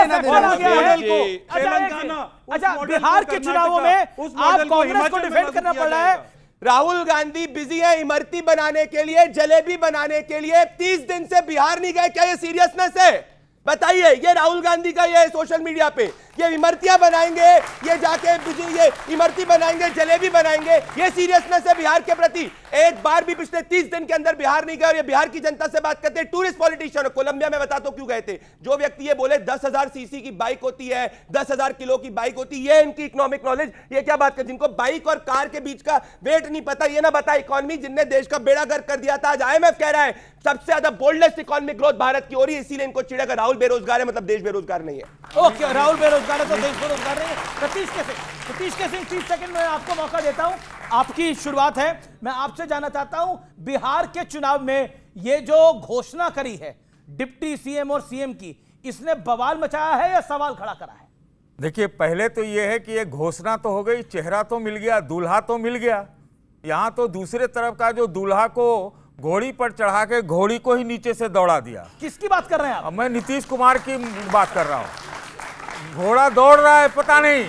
A: अच्छा, बिहार के चुनावों में आप कांग्रेस को डिफेंड करना पड़ रहा है।
B: राहुल गांधी बिजी है इमरती बनाने के लिए, जलेबी बनाने के लिए। 30 दिन से बिहार नहीं गए, क्या ये सीरियसनेस है? बताइए। ये राहुल गांधी का ये सोशल मीडिया पे ये इमरतियां बनाएंगे, ये जाके ये इमरती बनाएंगे, जलेबी बनाएंगे, ये सीरियसनेस है बिहार के प्रति? एक बार भी पिछले 30 दिन के अंदर बिहार नहीं गए और ये बिहार की जनता से बात करते हैं। टूरिस्ट पॉलिटिशियन कोलंबिया में बताता हूं क्यों गए थे। जो व्यक्ति ये बोले 10,000 सीसी की बाइक होती है, 10,000 किलो की बाइक होती है, ये इनकी इकोनॉमिक नॉलेज, ये क्या बात कर, जिनको बाइक और कार के बीच का वेट नहीं पता, ये ना बता इकोनॉमी जिनने देश का बेड़ा गर्क कर दिया था। आज IMF कह रहा है सबसे ज्यादा बोल्डेस्ट इकोनॉमिक ग्रोथ भारत की हो रही है, इसीलिए इनको चिढ़ेगा। राहुल बेरोजगार है मतलब देश बेरोजगार नहीं है।
A: ओके, राहुल बेरोजगार है तो देश बेरोजगार नहीं है। सतीश के सिंह 30 सेकंड में आपको मौका देता हूं, आपकी शुरुआत है। मैं आपसे जानना चाहता हूं बिहार के चुनाव में ये जो घोषणा करी है डिप्टी सीएम और सीएम की, इसने बवाल मचाया है या सवाल खड़ा करा है?
G: देखिए, पहले तो यह है कि ये घोषणा तो हो गई, चेहरा तो मिल गया, दूल्हा तो मिल गया। यहां तो दूसरे तरफ का जो दूल्हा को घोड़ी पर चढ़ा के घोड़ी को ही नीचे से दौड़ा दिया।
A: किसकी बात कर रहे हैं आप?
G: अब मैं नीतीश कुमार की बात कर रहा हूं। घोड़ा दौड़ रहा है, पता नहीं,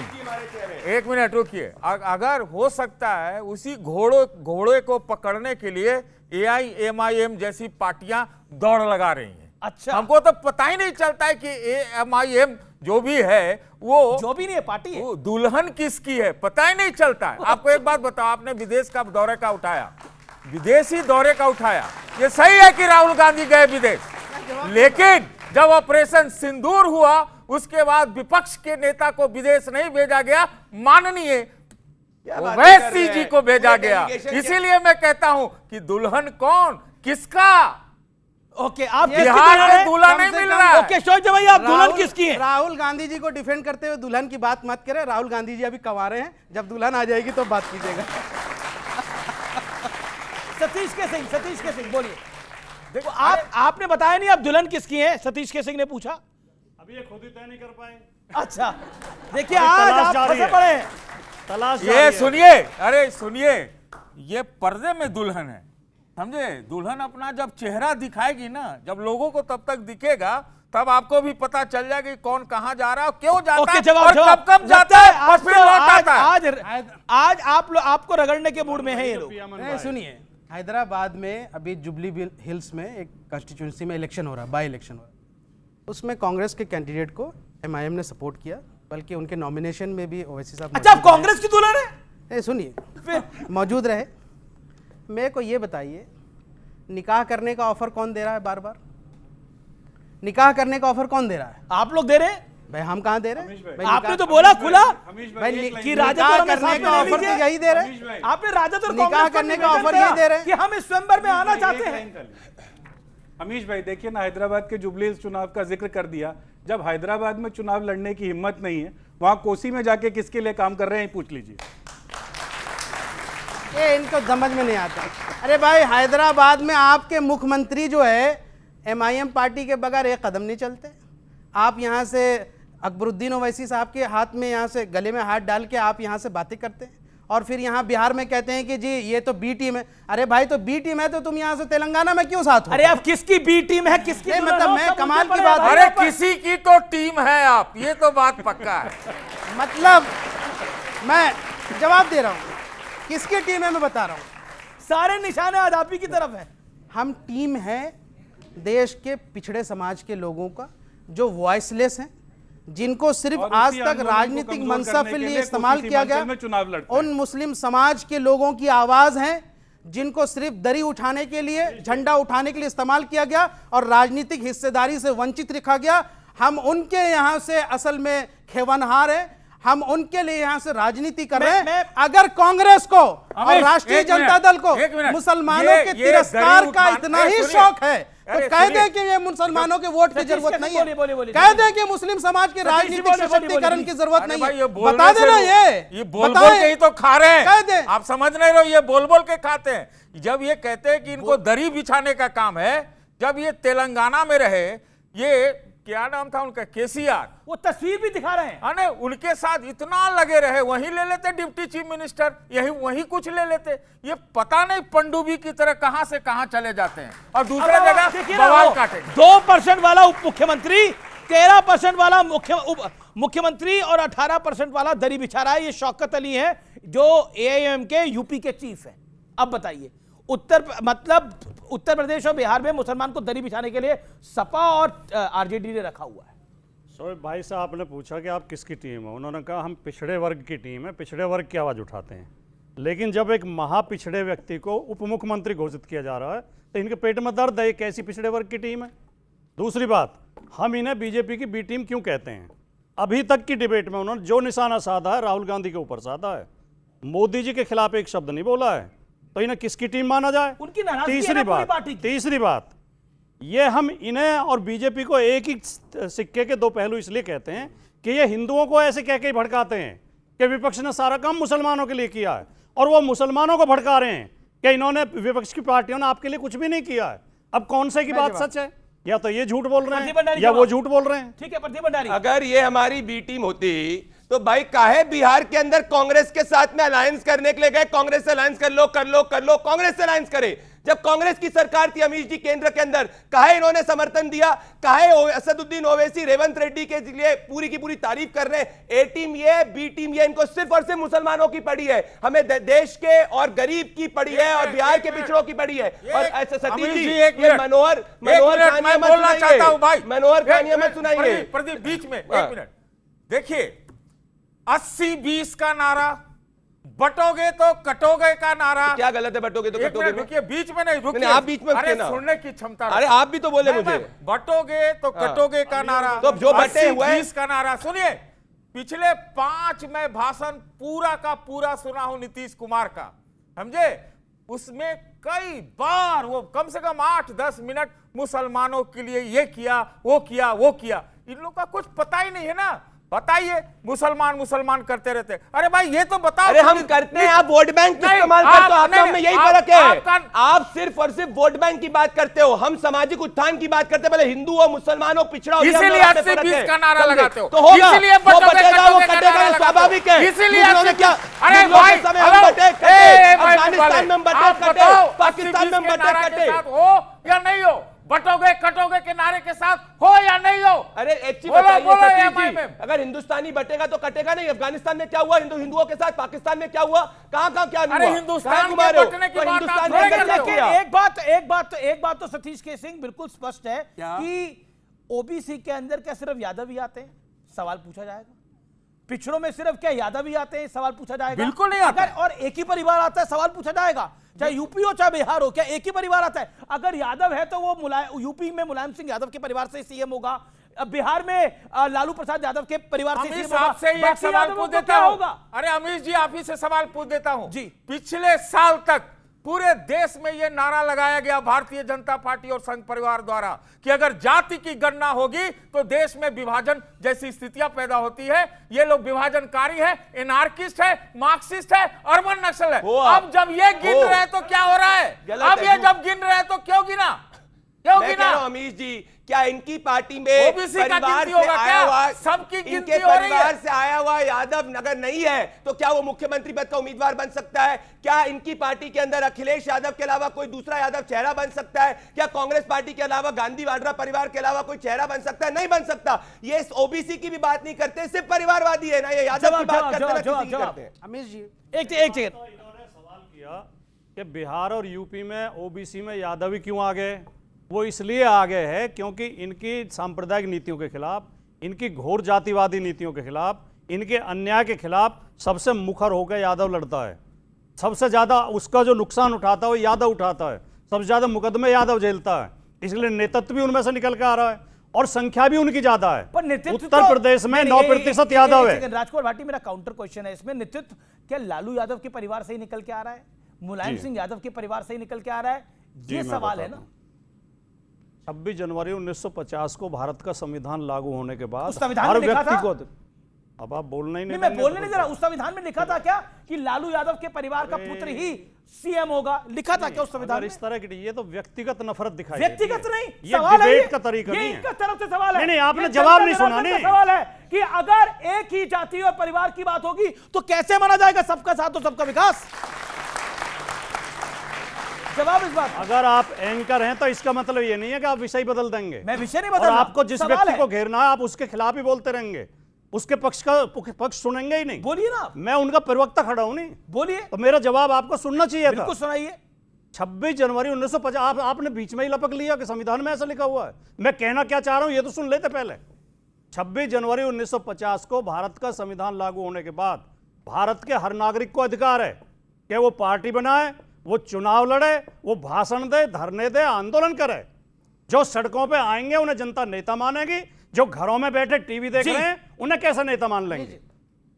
G: एक मिनट रुकिए। अगर हो सकता है उसी घोड़े को पकड़ने के लिए AIMIM जैसी पार्टियां दौड़ लगा रही हैं।
A: अच्छा,
G: हमको तो पता ही नहीं चलता है कि AIMIM जो भी है वो
A: जो भी नहीं है पार्टी है।
G: दुल्हन किसकी है पता ही नहीं चलता है। आपको एक बात बताओ, आपने विदेश का दौरे का उठाया, विदेशी दौरे का उठाया, ये सही है कि राहुल गांधी गए विदेश, लेकिन जब ऑपरेशन सिंदूर हुआ उसके बाद विपक्ष के नेता को विदेश नहीं भेजा गया, माननीय ओवैसी जी को भेजा गया। इसीलिए मैं कहता हूं कि दुल्हन कौन, किसका,
A: ओके, आप किसकी
G: बिहार
A: दुल्हन
G: में
A: हैं?
G: दूल्हा
F: कम
G: नहीं
F: से
G: मिल
F: कम-
G: रहा है।
A: ओके शौर्य भाई, आप दुल्हन किसकी हैं?
F: राहुल गांधी जी को डिफेंड करते हुए दुल्हन की बात मत करें। राहुल गांधी जी अभी कवारे हैं, जब दुल्हन आ जाएगी तो बात कीजिएगा।
A: सतीश के सिंह बोलिए। देखो आपने बताया नहीं आप दुल्हन किसकी हैं, सतीश के सिंह ने पूछा।
C: अभी ये खुद ही तय नहीं कर पाए।
A: अच्छा देखिए,
C: अभी
A: आज
C: तलाश
A: आप
C: जारी
A: फंसे
C: है।
A: पड़े हैं।
C: तलाश जारी
G: ये
C: है।
G: सुनिए, अरे सुनिए, ये पर्दे में दुल्हन है, समझे? दुल्हन अपना जब चेहरा दिखाएगी ना, जब लोगों को तब तक दिखेगा, तब आपको भी पता चल जाएगा कि कौन कहां जा रहा है, क्यों जाता
A: ओके,
G: है
A: जवाब
G: और
A: जवाब।
G: कब जाता है और फिर लौट आता है।
A: आज आप लोग आपको रगड़ने के मूड में है ये लोग।
F: नहीं, सुनिए, हैदराबाद में अभी जुबली हिल्स में एक कंस्टिट्यूंसी में इलेक्शन हो रहा है, बाई इलेक्शन हो रहा है। उसमें कांग्रेस के कैंडिडेट को एमआईएम ने सपोर्ट किया, बल्कि उनके नॉमिनेशन में भी ओवैसी साहब
A: अच्छा, आप
F: मौजूद रहे।
A: कांग्रेस की दुल्हन है?
F: नहीं, सुनिए,
A: फिर
F: मौजूद रहे। मेरे को ये बताइए, निकाह करने का ऑफर कौन दे रहा है? बार बार निकाह करने का ऑफर कौन दे रहा है?
A: आप लोग दे रहे हैं?
F: भाई हम कहाँ दे रहे हैं? भाई
A: आपने
F: निकाह-
A: तो बोला खुला
F: भाई
A: कि राजद
F: निकाह
A: और हमें
F: करने
A: साथ में
F: का
A: ले
F: ऑफर तो
A: लीजिए।
F: यही दे रहे हैं।
A: आपने राजद और
F: निकाह
A: कांग्रेस को
F: करने का
A: निवेदन
F: ऑफर
A: किया
F: ये दे रहे हैं।
A: कि हम इस स्वयंवर में आना चाहते हैं।
D: अमीश भाई देखिए ना, हैदराबाद के जुबली हिल्स चुनाव का जिक्र कर दिया। जब हैदराबाद में चुनाव लड़ने की हिम्मत नहीं है, वहां कोसी में जाके किसके लिए काम कर रहे हैं पूछ लीजिए।
F: ये इनको समझ में नहीं आता। अरे भाई, हैदराबाद में आपके मुख्यमंत्री जो है एमआईएम पार्टी के बगैर एक कदम नहीं चलते। आप यहाँ से अकबरुद्दीन ओवैसी साहब के हाथ में, यहाँ से गले में हाथ डाल के आप यहाँ से बातें करते हैं, और फिर यहाँ बिहार में कहते हैं कि जी ये तो बी टीम है। अरे भाई, तो बी टीम है तो तुम यहाँ से तेलंगाना में क्यों साथ हो?
A: अरे आप किसकी बी टीम है, किसकी
F: नहीं,
A: दुल्हन
F: मतलब
A: हो,
F: मैं
A: सब
F: कमाल
A: उनके
F: की
A: पड़े
F: बात-
A: हैं
G: अरे
A: भाई।
G: किसी की तो टीम है आप, ये तो बात पक्का है।
F: मतलब मैं जवाब दे रहा हूँ, किसकी टीम है मैं बता रहा हूँ।
A: सारे निशाने आज आप ही की तरफ है।
F: हम टीम है देश के पिछड़े समाज के लोगों का, जो वॉइसलेस हैं, जिनको सिर्फ
D: और
F: आज
D: उसी
F: तक
D: आंदोलन को
F: राजनीतिक
D: कमजोर
F: मनसब
D: करने
F: के
D: के
F: लिए
D: लिए
F: इस्तेमाल
D: कोसी
F: किया
D: सीमांचल में
F: गया।
D: चुनाव लड़ते हैं।
F: उन मुस्लिम समाज के लोगों की आवाज है, जिनको सिर्फ दरी उठाने के लिए, झंडा उठाने के लिए इस्तेमाल किया गया और राजनीतिक हिस्सेदारी से वंचित रखा गया। हम उनके यहाँ से असल में खेवनहार है, हम उनके लिए यहाँ से राजनीति कर रहे हैं। अगर कांग्रेस को और
G: अमीश,
F: राष्ट्रीय
G: एक
F: जनता
G: मिनट,
F: दल को
G: एक मिनट।
F: मुसलमानों
G: ये
F: के
G: दरी
F: तिरस्कार का
G: उठाने-
F: इतना ही
G: सुनिए।
F: शौक है, तो
G: अरे
F: कह
G: सुनिए।
F: दें कि ये मुसलमानों के वोट की
A: सतीश
F: जरूरत
A: कैसे
F: नहीं है,
A: बोलिए,
F: कह दें कि मुस्लिम समाज के
A: सतीश जी,
F: राजनीतिक
A: बोलिए,
F: सशक्तिकरण
A: बोलिए।
F: की जरूरत
G: अरे
F: नहीं
G: भाई, ये
F: है।
G: बोलने
F: बता
G: से
F: देना
G: ये बोल बोल
F: बताएं।
G: के ही तो खा रहे
F: कह दें।
G: हैं। आप समझ नहीं रहे हो, ये बोल बोल के खाते हैं। जब ये कहते हैं कि इनको दरी बिछाने का काम है, जब ये तेलंगाना में रहे, ये क्या नाम था उनका, केसीआर,
A: वो तस्वीर भी दिखा रहे हैं।
G: अरे उनके साथ इतना लगे रहे, वहीं ले लेते डिप्टी चीफ मिनिस्टर, यही वहीं कुछ ले लेते। ये पता नहीं पनडुब्बी की तरह कहां से कहां चले जाते हैं और दूसरे
A: अब
G: जगह
A: देखिए ना,
G: बवाल
A: वो
G: काटेंगे।
A: 2% वाला उप मुख्यमंत्री, 13% वाला मुख्यमंत्री और 18% वाला दरी बिछा रहा है। ये शौकत अली है जो एआईएम के यूपी के चीफ है। अब बताइए, उत्तर प्रदेश और बिहार में मुसलमान को दरी बिछाने के लिए सपा और आरजेडी ने रखा हुआ है।
C: शोएब भाई साहब, आपने पूछा कि आप किसकी टीम है, उन्होंने कहा हम पिछड़े वर्ग की टीम है, पिछड़े वर्ग की आवाज़ उठाते हैं। लेकिन जब एक महापिछड़े व्यक्ति को उप मुख्यमंत्री घोषित किया जा रहा है तो इनके पेट में दर्द है, ये कैसी पिछड़े वर्ग की टीम है। दूसरी बात, हम इन्हें बीजेपी की बी टीम क्यों कहते हैं? अभी तक की डिबेट में उन्होंने जो निशाना साधा है राहुल गांधी के ऊपर साधा है, मोदी जी के खिलाफ एक शब्द नहीं बोला है, तो इन्हें किसकी टीम माना जाए?
A: उनकी नाराजगी है ना पूरी पार्टी की।
C: तीसरी बात, ये हम इन्हें और बीजेपी को एक ही सिक्के के दो पहलू इसलिए कहते हैं कि ये हिंदुओं को ऐसे कह के भड़काते हैं कि विपक्ष ने सारा काम मुसलमानों के लिए किया है, और वो मुसलमानों को भड़का रहे हैं कि इन्होंने, विपक्ष की पार्टियों ने आपके लिए कुछ भी नहीं किया है। अब कौन से की बात सच है? या तो ये झूठ बोल रहे
A: प्रदीप
C: हैं
A: भंडारी
C: या वो
A: जवाब।
C: झूठ बोल रहे हैं।
A: ठीक है प्रदीप भंडारी,
B: अगर ये हमारी बी टीम होती तो भाई काहे बिहार के अंदर कांग्रेस के साथ में अलायंस करने के लिए गए? कांग्रेस से अलायंस कर लो, कांग्रेस से अलायंस करे। जब कांग्रेस की सरकार थी अमीश जी केंद्र के अंदर, काहे इन्होंने समर्थन दिया? काहे असदुद्दीन ओवैसी रेवंत रेड्डी के लिए पूरी की पूरी तारीफ कर रहे हैं? ए टीम ये, बी टीम ये, इनको सिर्फ और सिर्फ मुसलमानों की पड़ी है, हमें देश के और गरीब की पड़ी है और बिहार के पिछड़ों की पड़ी है। और ऐसा सतीश जी, ये मनोहर
G: मैं बोलना चाहता हूं भाई,
B: मनोहर कहानियां मत सुनाइए।
G: प्रदीप बीच में 1 मिनट देखिए, 80-20 का नारा, बटोगे तो कटोगे का नारा,
B: क्या गलत है बटोगे तो
G: एक
B: कटोगे
G: मिनट
B: में?
G: रुकिए, बीच में नहीं रुकिए,
B: नहीं, आप बीच में
G: अरे
B: रुकिए ना।
G: सुनने की क्षमता
B: अरे आप भी तो बोले मुझे।
G: बटोगे तो कटोगे का नारा,
B: तो जो बटे हुए
G: 80-20 का नारा। सुनिए, पिछले 5 में भाषण पूरा का पूरा सुना हूं नीतीश कुमार का, समझे? उसमें कई बार वो कम से कम 8-10 मिनट मुसलमानों के लिए ये किया वो किया वो किया। इन लोगों का कुछ पता ही नहीं है ना। बताइए, मुसलमान मुसलमान करते रहते। अरे भाई ये तो बताओ।
B: अरे हम करते हैं, आप वोट बैंक का इस्तेमाल करते हो। आप में यही फर्क है, आप सिर्फ और सिर्फ वोट बैंक की बात करते हो, हम सामाजिक उत्थान की बात करते हैं। पहले हिंदू हो, मुसलमान हो, पिछड़ा हो,
G: इसीलिए 80-20 का नारा लगाते हो।
B: तो होगा,
G: इसीलिए
B: वो बटेगा, वो कटेगा, स्वाभाविक है।
G: इसीलिए
B: उन्होंने क्या,
G: अरे भाई
B: अफगानिस्तान में हम बटे कटे, पाकिस्तान में हम बटे कटे,
G: हो या नहीं हो, बटोगे कटोगे के नारे के साथ हो या नहीं हो।
B: अरे एक चीज
G: बोलो,
B: बताइए
G: बोलो,
B: सतीश जी,
G: MIM।
B: अगर हिंदुस्तानी बटेगा तो कटेगा नहीं। अफगानिस्तान में क्या हुआ हिंदुओं के साथ, पाकिस्तान में क्या हुआ, कहां क्या हुआ?
G: अरे हिंदुस्तान
B: कहां घुमा
G: के
B: रहे हो?
G: बटने की
B: तो
G: बात
B: हिंदुस्तान
G: आप
B: ने
G: थोड़े
B: क्या
G: कर रहे हो।
B: किया?
A: एक बात तो सतीश के सिंह बिल्कुल स्पष्ट है कि ओबीसी के अंदर क्या सिर्फ यादव ही आते हैं, सवाल पूछा जाएगा। पिछड़ों में सिर्फ क्या यादव ही आते हैं, सवाल पूछा जाएगा।
G: बिल्कुल नहीं आता।
A: अगर और एक ही परिवार आता है, सवाल पूछा जाएगा। चाहे यूपी हो चाहे बिहार हो, क्या एक ही परिवार आता है? अगर यादव है तो वो यूपी में मुलायम सिंह यादव के परिवार से सीएम होगा, बिहार में लालू प्रसाद यादव के परिवार से
G: अमीश
A: सीएम होगा।
G: आपसे एक
A: बाकी
G: सवाल
A: यादवों
G: पूछ
A: को
G: देता
A: क्या
G: हूं।
A: होगा?
G: अरे अमीश जी, आप ही से सवाल पूछ देता हूं
A: जी।
G: पिछले साल तक पूरे देश में यह नारा लगाया गया भारतीय जनता पार्टी और संघ परिवार द्वारा कि अगर जाति की गणना होगी तो देश में विभाजन जैसी स्थितियां पैदा होती है। ये लोग विभाजनकारी है, एनार्किस्ट है, मार्क्सिस्ट है, अर्बन नक्सल है। अब जब ये गिन रहे हैं तो क्या हो रहा है? अब ये जब गिन रहे हैं तो क्यों गिना?
B: मैं कह रहा हूं अमीश जी, क्या इनकी पार्टी में
G: ओबीसी का
B: परिवार
G: गिनती
B: से
G: होगा
B: आया
G: क्या?
B: हुआ,
G: सबकी गिनती
B: इनके
G: हो रही
B: परिवार
G: है।
B: से आया हुआ यादव अगर नहीं है तो क्या वो मुख्यमंत्री पद का उम्मीदवार बन सकता है? क्या इनकी पार्टी के अंदर अखिलेश यादव के अलावा कोई दूसरा यादव चेहरा बन सकता है? क्या कांग्रेस पार्टी के अलावा गांधी वाड्रा परिवार के अलावा कोई चेहरा बन सकता है? नहीं बन सकता। ये ओबीसी की भी बात नहीं करते, सिर्फ परिवारवादी है ना, ये यादव की बात करते हैं, ना किसी की करते हैं।
F: अमीश जी
A: एक सेकंड,
C: इन्होंने सवाल किया कि बिहार और यूपी में ओबीसी में यादव ही क्यों आ गए। वो इसलिए आ गए हैं क्योंकि इनकी सांप्रदायिक नीतियों के खिलाफ, इनकी घोर जातिवादी नीतियों के खिलाफ, इनके अन्याय के खिलाफ सबसे मुखर होकर यादव लड़ता है। सबसे ज्यादा उसका जो नुकसान उठाता है वो यादव उठाता है, सबसे ज्यादा मुकदमे यादव झेलता है। इसलिए नेतृत्व भी उनमें से निकल के आ रहा है और संख्या भी उनकी ज्यादा है।
A: पर नेतृत्व
C: उत्तर प्रदेश में 9% यादव है।
A: राजकुमार भाटी, मेरा काउंटर क्वेश्चन है इसमें, नेतृत्व क्या लालू यादव के परिवार से ही निकल के आ रहा है, मुलायम सिंह यादव के परिवार से ही निकल के आ रहा है? ये सवाल है ना।
C: 26 जनवरी 1950 को भारत का संविधान लागू होने के बाद
A: उस संविधान
C: हर
A: में लिखा
C: व्यक्ति
A: था?
C: को, अब आप बोलना ही नहीं,
A: मैं बोलने नहीं दे रहा। उस संविधान में लिखा था क्या कि लालू यादव के परिवार का पुत्र ही सीएम होगा? लिखा था क्या उस संविधान में?
C: इस तरह की, ये तो व्यक्तिगत नफरत दिखाई
A: व्यक्तिगत नहीं,
C: ये
A: सवाल है
C: डिबेट का तरीका नहीं है।
A: इनका तरफ से सवाल है।
C: नहीं, आपने
A: ये
C: जवाब
A: जनता
C: नहीं सुना।
A: जनार्दन का
C: नहीं,
A: सवाल है कि अगर एक ही जाति और परिवार की बात होगी तो कैसे माना जाएगा सबका साथ और सबका विकास? जवाब इस बात।
C: अगर आप एंकर हैं तो इसका मतलब ये नहीं है कि आप विषय बदल देंगे।
A: मैं विषय नहीं
C: और
A: बदल रहा,
C: आपको जिस
A: सवाल
C: व्यक्ति
A: है।
C: को घेरना है आप उसके खिलाफ ही बोलते रहेंगे, उसके पक्ष सुनेंगे ही नहीं।
A: बोलिए ना आप।
C: मैं उनका प्रवक्ता खड़ा हूं नहीं,
A: बोलिए,
C: तो मेरा जवाब आपको सुनना चाहिए था।
A: बिल्कुल सुनाइए।
C: 26 जनवरी 1950 आपने बीच में ही लपक लिया कि संविधान में ऐसा लिखा हुआ है। मैं कहना क्या चाह रहा हूं ये तो सुन लेते पहले। 26 जनवरी 1950 को भारत का संविधान लागू होने के बाद भारत के हर नागरिक को अधिकार है कि वो पार्टी बनाए, वो चुनाव लड़े, वो भाषण दे, धरने दे, आंदोलन करे। जो सड़कों पे आएंगे उन्हें जनता नेता मानेगी, जो घरों में बैठे टीवी देख रहे हैं उन्हें कैसे नेता मान लेंगे।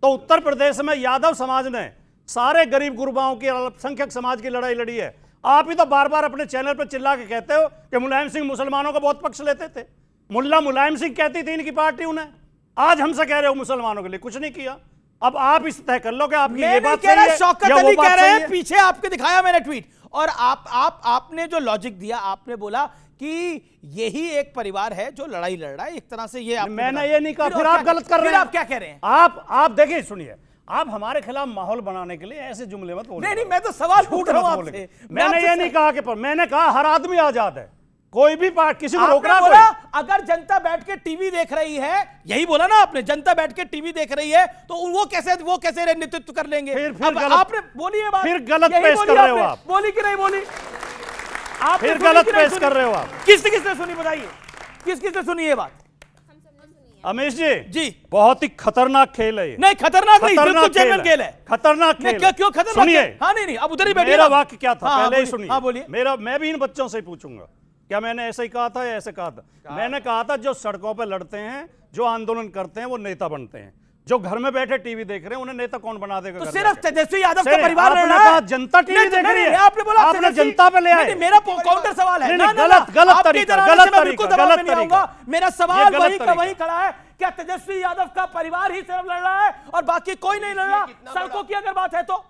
C: तो उत्तर प्रदेश में यादव समाज ने सारे गरीब गुरबाओं की, अल्पसंख्यक समाज की लड़ाई लड़ी है। आप ही तो बार बार अपने चैनल पर चिल्ला के कहते हो कि मुलायम सिंह मुसलमानों का बहुत पक्ष लेते थे। मुल्ला मुलायम सिंह कहती थी इनकी पार्टी उन्हें, आज हमसे कह रहे हो मुसलमानों के लिए कुछ नहीं किया। अब आप इस तय कर लो कि आपकी ये बात सही है
A: शौकत
C: या
A: अली
C: वो
A: कह
C: बात
A: रहे
C: सही
A: हैं,
C: है।
A: पीछे आपके दिखाया मैंने ट्वीट, और आपने जो लॉजिक दिया, आपने बोला कि यही एक परिवार है जो लड़ाई लड़ रहा है, एक तरह से ये आपने
C: मैंने
A: बता-
C: ये नहीं कहा, फिर
A: और
C: आप
A: क्या-
C: गलत कर रहे
A: फिर
C: हैं।
A: आप क्या कह रहे हैं?
C: आप देखिए, सुनिए, आप हमारे खिलाफ माहौल बनाने के लिए ऐसे जुमले मत बोलिए।
A: नहीं, मैं तो सवाल पूछ रहा हूं
C: मत
A: आपसे।
C: बोलिए।
A: मैं
C: मैंने
A: आपसे
C: ये नहीं कहा कि मैंने कहा हर आदमी आजाद है, कोई भी किसी को रोक
A: आपने
C: रहा
A: बोला
C: कोई?
A: अगर जनता बैठ के टीवी देख रही है, यही बोला ना आपने, जनता बैठ के टीवी देख रही है तो वो कैसे नेतृत्व कर लेंगे?
C: फिर
A: अब
C: गलत-
A: आपने बोली है बात,
C: फिर गलत
A: यही
C: पेश
A: बोली
C: कर रहे हो
A: आपने।
C: आप।
A: बोली कि नहीं बोली? आपने
C: फिर
A: सुनी
C: गलत
A: कि नहीं
C: पेश
A: सुनी?
C: कर रहे हो आप।
A: किसने सुनी बताइए, किसने सुनी ये बात?
C: अमीश
A: जी।
C: बहुत ही खतरनाक खेल है ये।
A: नहीं, खतरनाक नहीं, बिल्कुल जेन्युइन खेल है।
C: खतरनाक
A: नहीं,
C: खेल है।
A: क्यों खतरनाक
C: सुनिए,
A: है? हाँ, नहीं, अब उधर ही बैठिए
C: मेरा
A: ना।
C: वाक्य क्या था
A: हाँ,
C: पहले ही
A: बोलिए।
C: सुनिए।
A: हाँ, बोलिए।
C: मैं भी इन बच्चों से ही पूछूंगा, क्या मैंने ऐसे ही कहा था या ऐसे कहा था? मैंने कहा था जो सड़कों पर लड़ते हैं, जो आंदोलन करते हैं वो नेता बनते हैं। जो घर में बैठे टीवी देख रहे हैं उन्हें नेता कौन बना देगा?
A: तो
C: घर
A: सिर्फ
C: जाके?
A: तेजस्वी यादव का
C: सर,
A: परिवार लड़
C: आपने
A: रहा है।
C: कहा जनता टीवी देख रही है।
A: आपने बोला
C: आपने
A: तेजस्वी-
C: जनता पे ले आए।
A: नहीं, मेरा काउंटर सवाल है।
C: नहीं,
A: ना,
C: नहीं,
A: ना,
C: गलत-
A: ना,
C: गलत
A: आपकी
C: तरीका,
A: तरह
C: गलत
A: से मैं बिल्कुल
C: तरीका,
A: दबाव में
C: गलत
A: नहीं
C: तरीका।
A: आऊंगा। मेरा
C: ये
A: सवाल
C: गलत
A: वही का
C: तरीका।
A: वही खड़ा है, क्या तेजस्वी यादव का परिवार ही सिर्फ लड़ रहा है और बाकी कोई नहीं लड़ रहा? सड़कों की अगर बात है तो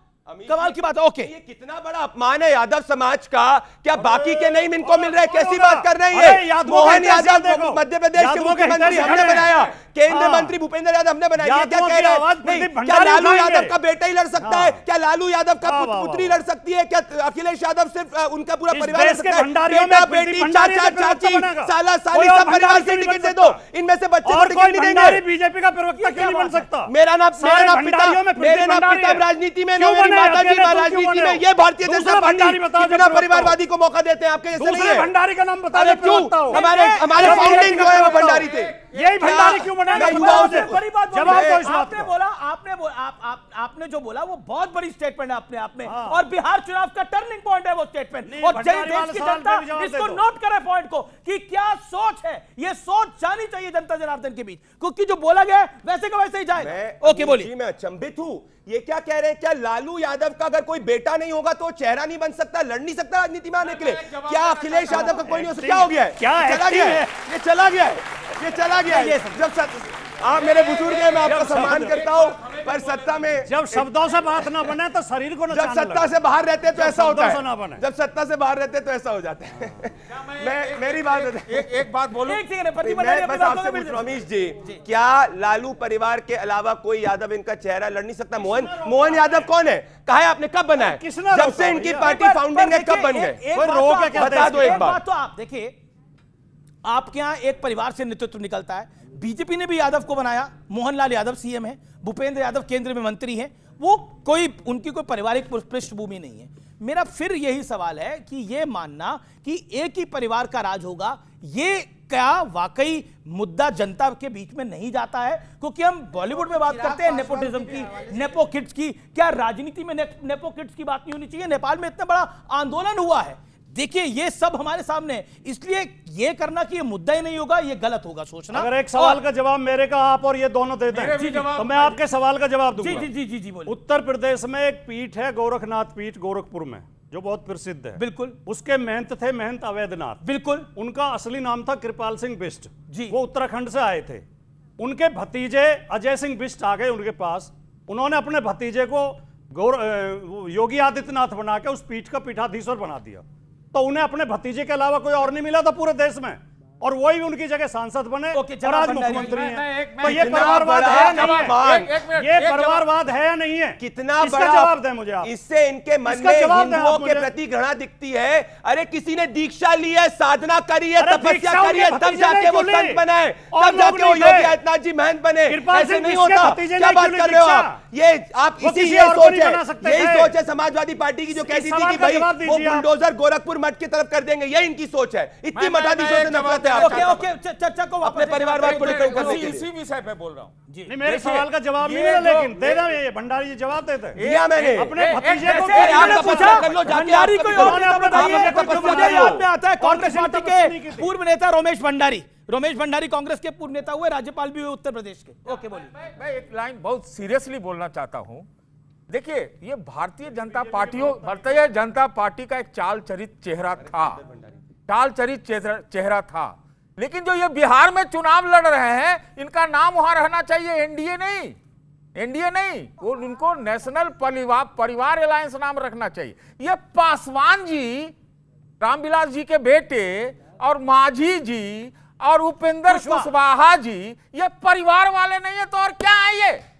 A: कमाल की बात है। ओके,
B: ये कितना बड़ा अपमान है यादव समाज का। क्या बाकी के नहीं इनको मिल रहा है? कैसी बात कर रहे
C: अरे,
B: हैं?
C: यादवों
B: मोहन
C: के हिस्से
B: यादव
C: देखो।
B: मध्य प्रदेश के
C: यादवों के
B: मुख्यमंत्री
C: हिस्से
B: हमने
C: खड़े हैं।
B: बनाया, केंद्रीय
C: हाँ।
B: मंत्री भूपेंद्र यादव हमने बनाया। ये क्या
C: यादवों
B: कह
C: की
B: रहे
C: आवाज
B: हैं? नहीं,
C: प्रदीप
B: क्या
C: भंडारी
B: लालू
C: उठाएंगे?
B: यादव का बेटा ही लड़ सकता है?
C: हाँ।
B: क्या लालू यादव का
C: वाह, वाह,
B: पुत्री
C: वाह।
B: लड़ सकती है? क्या अखिलेश यादव सिर्फ उनका पूरा
C: इस
B: परिवार लड़
C: देश के
B: सकता है?
C: भंडारियों में
B: बेटा
C: प्रदीप
B: बेटी
C: भंडारी
B: चाचा
C: का प्रवक्ता
B: चाची
C: बनेगा।
B: साला
C: कोई
B: साली
C: और
B: सब परिवार
C: भंडारी
B: से
C: क्यों नहीं
B: टिकट
C: बन
B: दे दो।
C: सकता?
B: इनमें से बच्चे को
C: और
B: टिकट
C: कोई
B: नहीं
C: भंडारी
B: देंगे।
C: बीजेपी का प्रवक्ता क्यों नहीं बन सकता?
B: मेरा नाम
C: सारे भंडारियों में
B: मेरे
C: प्रदीप
B: नाम
C: भंडारी
B: पिता
C: है।
B: राजनीति में,
C: क्यों
B: मेरी
C: बने?
B: माता जी
C: अकेले तुम क्यों
B: राजनीति
C: बने?
B: में। ये भारतीय जनता
C: दूसरा
B: पार्टी
C: भंडारी बताओ जो
B: बिना
C: प्रवक्ता हो।
B: परिवारवादी को मौका देते हैं आपके जैसे नहीं
C: दूसरे
B: है।
C: भंडारी का नाम बता
B: अरे
C: दो
B: क्यों?
C: प्रवक्ता हो।
B: हमारे
C: अरे
B: फाउंडिंग जो है वो
C: बताओ।
B: भंडारी थे।
C: यही भंडारी क्यों बनेगा?
B: मैं युवाओं से
A: बड़ी बात बोली।
C: जवाब दो इस बात
A: आपने
C: का।
A: बोला, आपने जो बोला वो बहुत बड़ी स्टेटमेंट है अपने आप में, और बिहार चुनाव का टर्निंग पॉइंट है वो स्टेटमेंट।
C: नहीं,
A: और
C: भंडारी
A: देश
C: वाले
A: की
C: सवाल
A: जनता
C: पे भी जवाब दे
A: इसको
C: दो।
A: नोट करे पॉइंट को कि क्या सोच है। ये सोच जानी चाहिए जनता जनार्दन के बीच, क्योंकि जो बोला गया है वैसे का वैसे ही जाएगा। ओके, बोलिए।
B: मैं अचंभित हूं। ये क्या कह रहे हैं? क्या लालू यादव का अगर कोई बेटा नहीं होगा तो चेहरा नहीं बन सकता, लड़ नहीं सकता राजनीति में आने के लिए? क्या अखिलेश यादव का कोई नहीं हो सकता? क्या हो गया है?
C: क्या
B: चला गया है? ये चला गया है, ये चला गया है। आप मेरे बुजुर्ग हैं, मैं आपका सम्मान करता हूं, पर सत्ता में
C: जब शब्दों से बात ना बने तो शरीर को
B: जब
C: नचाने
B: सत्ता
C: लगे।
B: से बाहर रहते हैं तो ऐसा होता
C: शब्दों से ना बने।
B: है। जब सत्ता से बाहर रहते हैं तो ऐसा हो जाता है। मैं मेरी बात
G: एक बात बोलूं।
A: एक सेकंड, प्रदीप
B: मैं
A: भंडारी
B: बस
A: अपनी बात
B: आपसे
A: को
B: पूछ रहा हूं, अमीश जी, क्या लालू परिवार के अलावा कोई यादव इनका चेहरा लड़ नहीं सकता? मोहन यादव कौन है? कहा है आपने? कब बना है?
C: किसने
B: जब
C: रोका
B: से इनकी
C: भैया?
B: पार्टी फाउंडिंग है कब बन गए?
A: एक
C: कोई
A: बात
C: रोक
A: तो
C: है
A: आप
C: क्या?
B: बता दो एक
A: एक
B: बात।
A: बात तो आप देखिए, आपके यहां एक परिवार से नेतृत्व निकलता है। बीजेपी ने भी यादव को बनाया, मोहनलाल यादव सीएम है, भूपेंद्र यादव केंद्र में मंत्री हैं। वो कोई उनकी कोई पारिवारिक पृष्ठभूमि नहीं है। मेरा फिर यही सवाल है कि ये मानना कि एक ही परिवार का राज होगा, ये क्या वाकई मुद्दा जनता के बीच में नहीं जाता है? क्योंकि हम बॉलीवुड में बात करते हैं नेपोटिज्म की, नेपो किड्स की, क्या राजनीति में नेपो किड्स की बात नहीं होनी चाहिए? नेपाल में इतना बड़ा आंदोलन हुआ है, देखिए ये सब हमारे सामने है। इसलिए ये करना कि ये मुद्दा ही नहीं होगा, ये गलत होगा सोचना।
C: अगर एक सवाल का जवाब मेरे का आप और ये दोनों देते
G: मेरे भी
C: हैं
G: जवाब
C: तो मैं आपके सवाल का जवाब
A: जी
C: दूंगा।
A: जी जी जी बोलिए।
C: उत्तर प्रदेश में एक पीठ है, गोरखनाथ पीठ, गोरखपुर में, जो बहुत प्रसिद्ध है।
A: बिल्कुल
C: उसके महंत थे महंत अवैधनाथ।
A: बिल्कुल।
C: उनका असली नाम था कृपाल सिंह बिष्ट
A: जी।
C: वो उत्तराखंड से आए थे। उनके भतीजे अजय सिंह बिष्ट आ गए उनके पास। उन्होंने अपने भतीजे को योगी आदित्यनाथ बना के उस पीठ का पीठाधीश्वर बना दिया। तो उन्हें अपने भतीजे के अलावा कोई और नहीं मिला था पूरे देश में, और वही उनकी जगह सांसद बने
A: ओके,
C: और आज
A: जनाब भंडारी,
C: मुख्यमंत्री
G: मैं
C: हैं।
G: एक-
C: तो ये
B: कितना
C: परिवारवाद
B: बड़ा
C: है या नहीं
B: अपमान।
C: है?
G: एक मिनट,
C: ये
G: एक जवाब।
C: परिवारवाद है या नहीं है?
B: कितना
C: इसका
B: बड़ा
C: जवाब दें मुझे आप।
B: इससे इनके मन
C: इसका
B: में
C: जवाब दें आप
B: हिंदुओं के
C: मुझे।
B: प्रति घृणा दिखती है। अरे किसी ने दीक्षा ली है, साधना करी है,
C: अरे
B: तपस्या
C: दीक्षा
B: करी है,
C: उनके
B: तब
C: भतीजे
B: जाके
C: नहीं
B: वो
C: चुनी।
B: संत बने,
C: और
B: तब जाके
C: लोग
B: वो
C: नहीं
B: योगी
C: थे।
B: आदित्यनाथ जी महंत बने।
C: कृपाल
B: ऐसे
C: सिंह
B: नहीं
C: बिष्ट के
B: होता।
C: भतीजे
B: क्या
C: नहीं
B: बात
C: चुनी
B: कर रहे हो
C: दीक्षा।
B: आप? ये आप
C: वो
B: इसी
C: किसी
B: ये
C: और को
B: सोच
C: नहीं
B: है,
C: बना सकते
B: यही
C: थे।
B: सोच है समाजवादी पार्टी की जो कहती थी
C: सवाल
B: कि
C: का
B: भाई
C: जवाब
B: वो
C: दीजिए आप।
B: बुलडोजर गोरखपुर मठ की तरफ कर देंगे, यही इनकी सोच है। इतनी
G: मैं
B: मठाधीशों से
G: एक
B: नफरत है
G: जवाब
B: आपको।
A: ओके ओके, चर्चा को
B: अपने परिवारवाद को लेकर करने के लिए।
G: इसी विषय पे बोल रहा हूं।
C: नहीं, मेरे
G: देखिए,
C: सवाल का जवाब नहीं
G: ये
C: मिला,
G: जो-
C: लेकिन दे दो ये भंडारी जी जवाब देते हैं।
B: दिया मैंने।
C: अपने भतीजे को
A: जैसे
B: आप
A: आपने
B: तपस्या
A: पूछा
B: कर लो, जाके
A: भंडारी
B: आप
A: कोई
B: तपस्या
A: और
B: करो।
A: नेता बताइए।
B: आपने
A: जो
B: तपस्या
A: मुझे
B: करो।
A: याद में आता है कांग्रेस
C: किसी ने
A: पार्टी
C: तपस्या नहीं की
A: के
C: थी।
A: पूर्व नेता रमेश भंडारी। रमेश भंडारी कांग्रेस के पूर्व नेता हुए, राज्यपाल भी हुए उत्तर प्रदेश के। ओके बोलिए।
G: मैं एक लाइन बहुत सीरियसली बोलना चाहता हूं। देखिए, ये भारतीय जनता पार्टी का एक चाल चरित चेहरा था, चाल चरित चेहरा था। लेकिन जो ये बिहार में चुनाव लड़ रहे हैं, इनका नाम वहां रहना चाहिए एनडीए नहीं, वो इनको नेशनल परिवार अलायंस नाम रखना चाहिए। ये पासवान जी, रामविलास जी के बेटे, और माझी जी और उपेंद्र कुशवाहा जी, ये परिवार वाले नहीं है तो और क्या है ये?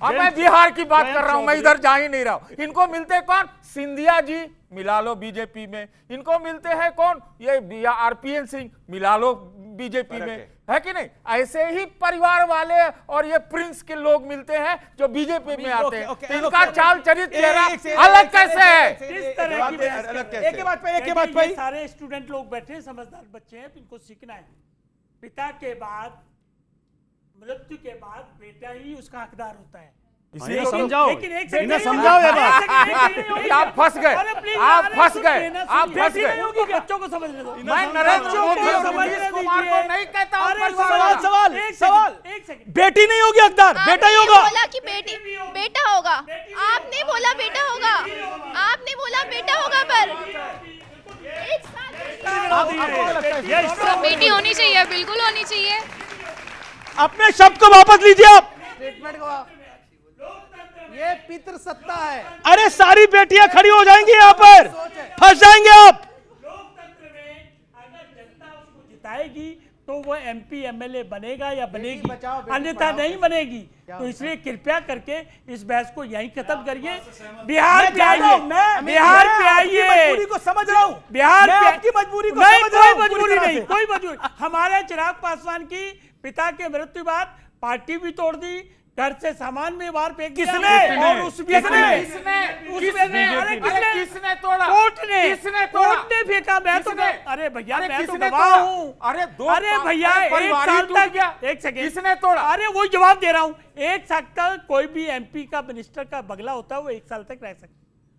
G: अब मैं बिहार की बात कर रहा हूं, मैं इधर जा ही नहीं रहा हूं। इनको मिलते कौन? सिंधिया जी, मिला लो बीजेपी में। इनको मिलते हैं कौन? ये आरपीएन सिंह, मिला लो बीजेपी में, है कि नहीं? ऐसे ही परिवार वाले और ये प्रिंस के लोग मिलते हैं जो बीजेपी में आते हैं। तो इनका चाल चरित्र चेहरा अलग कैसे है?
E: किस तरह की बहस कर रहे हैं?
A: एक के बाद
E: देखिए, ये सारे स्टूडेंट लोग बैठे हैं, समझदार बच्चे हैं, तो इनको सीखना है। पिता के बाद, मृत्यु के बाद बेटा ही उसका हकदार होता है।
C: इन्हें समझाओ,
E: लेकिन एक सेकंड,
C: इन्हें समझाओ ये बात।
G: आप फंस गए,
E: अरे प्लीज,
G: आप
E: अरे
G: फंस
E: सुनिए
G: गए,
E: ना,
G: आप
E: सुनिए।
G: फंस गए।
E: बेटी उनको बच्चों को समझने दो।
G: मैं नरेंद्र
E: बच्चों
G: मोदी
E: को
G: और
E: समझने
G: नीतीश कुमार
E: दीजिए।
G: को नहीं कहता हूं
E: अरे
G: पर
A: सवाल सवाल
E: एक
A: सवाल
E: सेकंड, एक सेकंड।
A: बेटी नहीं होगी हकदार, बेटा ही
H: आपने
A: होगा।
H: बोला कि बेटा होगा। आपने बोला बेटा होगा। आपने बोला बेटा होगा पर एक साथ बेटी होनी चाहिए, बिल्कुल होनी चाहिए।
A: अपने शब्द को वापस लीजिए आप।
F: स्टेटमेंट को ये पितृ सत्ता है।
A: अरे सारी बेटियां खड़ी हो जाएंगी यहाँ पर, फंस जाएंगे आप।
E: लोकतंत्र में अगर जनता उसको जिताएगी तो वो एमपी एमएलए बनेगा या बनेगी,
F: बचाओ, बेटी
E: अन्यथा
F: पढ़ाओ।
E: नहीं बनेगी। तो इसलिए कृपया करके इस बहस को यहीं खत्म करिए। बिहार पे आइए, बिहार पे आइए।
A: मजबूरी को समझ रहा हूँ,
E: बिहार
A: मैं
E: पे
A: आपकी मजबूरी को
E: नहीं,
A: समझ रहा
E: कोई
A: हूँ, पूरी
E: मजबूरी
A: तरह
E: नहीं,
A: से।
E: कोई मजबूरी। हमारे चिराग पासवान की पिता के मृत्यु बाद पार्टी भी तोड़ दी, घर से सामान भी बाहर फेंक दिया।
A: किसने?
E: और उस व्यक्ति ने
G: किसने तोड़ा?
E: कोर्ट ने
G: किसने तोड़ा?
E: कोर्ट ने फेंका। मैं तो
G: किसने?
E: अरे भैया
G: अरे
E: मैं तो
G: किसने
E: गवाह
G: तोड़ा?
E: हूँ।
G: अरे दो
E: अरे भैया एक
G: परिवार ही
E: साल
G: टूट
E: तक,
G: गया।
E: एक सेकंड,
G: किसने तोड़ा?
E: अरे वो जवाब दे रहा हूँ। एक साल तक कोई भी एमपी का मिनिस्टर का बंगला होता है वो एक साल तक रह सकता,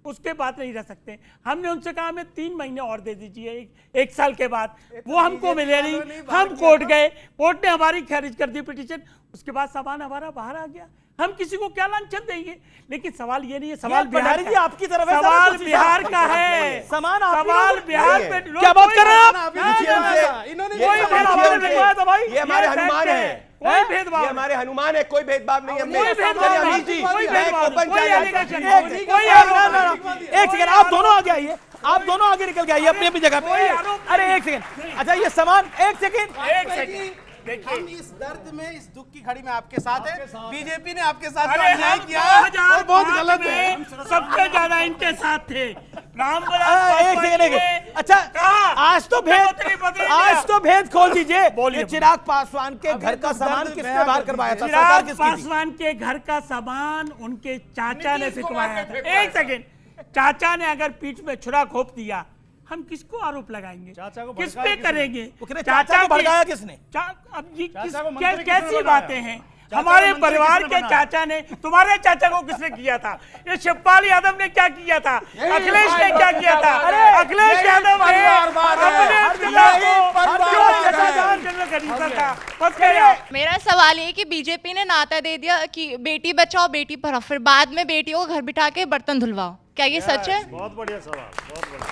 E: उसके बाद नहीं रह सकते। हमने उनसे कहा हमें 3 महीने और दे दीजिए, एक साल के बाद। वो हमको मिले नहीं, हम कोर्ट गए, कोर्ट ने हमारी खारिज कर दी पिटीशन। उसके बाद सामान हमारा बाहर आ गया। हम किसी को क्या लांछन देंगे? लेकिन सवाल ये नहीं है, सवाल बिहार
A: भंडारी जी
E: का
A: आपकी तरफ है,
E: सवाल
A: कुछ
E: बिहार
A: हिसाब
E: का है।
A: समान आप ही
E: सवाल
A: लोग-
E: बिहार पे
A: क्या बात कर रहे हैं आप?
B: पूछिए उनसे।
F: इन्होंने
B: ये
E: कोई
B: सब
E: भेदभाव
B: पूछिए
E: नहीं
B: उनसे।
E: था भाई।
B: ये हमारे
E: ये
B: हनुमान
E: फैक्ट
B: है।
E: कोई भेदभाव
B: ये हमारे हनुमान है, कोई भेदभाव नहीं है।
E: कोई भेदभाव
B: चलिए,
E: नहीं,
B: अमीश जी,
E: कोई
B: मैं एक
E: भेदभाव
B: ओपन
E: नहीं, कोई
B: चैलेंज-
E: allegation
A: एक
E: नहीं,
A: कोई एक सेकंड, आप दोनों आगे आइए, आप दोनों आगे निकल के आइए अपनी अपनी जगह
E: कोई
A: पे।
E: आरोप
A: अरे एक सेकंड, अच्छा ये सामान, एक सेकंड,
E: एक सेकंड
F: हम इस दर्द में, इस दुख की घड़ी में आपके साथ है। बीजेपी ने आपके साथ जो
E: अरे
F: अन्याय
E: हम
F: किया है वो बहुत
E: 2005
F: गलत है।
E: में सबसे ज्यादा इनके साथ थे।
A: एक सेकंड, अच्छा आज तो भेद खोल दीजिए।
E: बोलिए।
A: ये चिराग पासवान के घर का सामान किसने बाहर करवाया था? सरकार
E: चिराग
A: किसकी थी?
E: पासवान के घर का सामान उनके चाचा ने फिकवाया था। एक सेकंड, चाचा ने अगर पीठ में छुरा घोंप दिया, हम किसको आरोप लगाएंगे?
C: चाचा को
E: किस
C: भड़काया
E: पे
C: किसने?
E: करेंगे?
A: वो कह रहे चाचा को
E: की-
A: भड़काया किसने?
E: अब ये
C: चाचा को मंत्री किसने
E: कैसी
C: बनाया?
E: बातें हैं?
C: चाचा
E: हमारे
C: को मंत्री
E: परिवार
C: किसने
E: के
C: बनाया?
E: चाचा ने, तुम्हारे चाचा को किसने किया था? ये शिवपाल यादव ने क्या किया था? अखिलेश ने क्या किया था? अखिलेश यादव ने अपने पिता को जो चाचा जान जनरल खरीदा था, बस गया।
H: मेरा सवाल ये कि बीजेपी ने नाता दे दिया कि बेटी बचाओ बेटी पढ़ाओ, फिर बाद में बेटियों को घर बिठा के बर्तन धुलवाओ। क्या ये सच है?
C: बहुत बढ़िया सवाल, बहुत बढ़िया।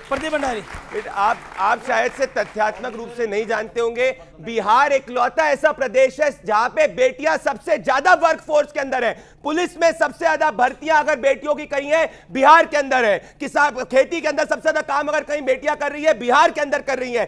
A: प्रदीप भंडारी,
B: आप शायद से तथ्यात्मक रूप से नहीं जानते होंगे, बिहार एकलौता ऐसा प्रदेश है जहां पे बेटियां सबसे ज्यादा वर्कफोर्स के अंदर है। पुलिस में सबसे ज्यादा भर्तियां अगर बेटियों की कहीं है, बिहार के अंदर है। किसान खेती के अंदर सबसे ज्यादा काम अगर कहीं बेटियां कर रही है, बिहार के अंदर कर रही है।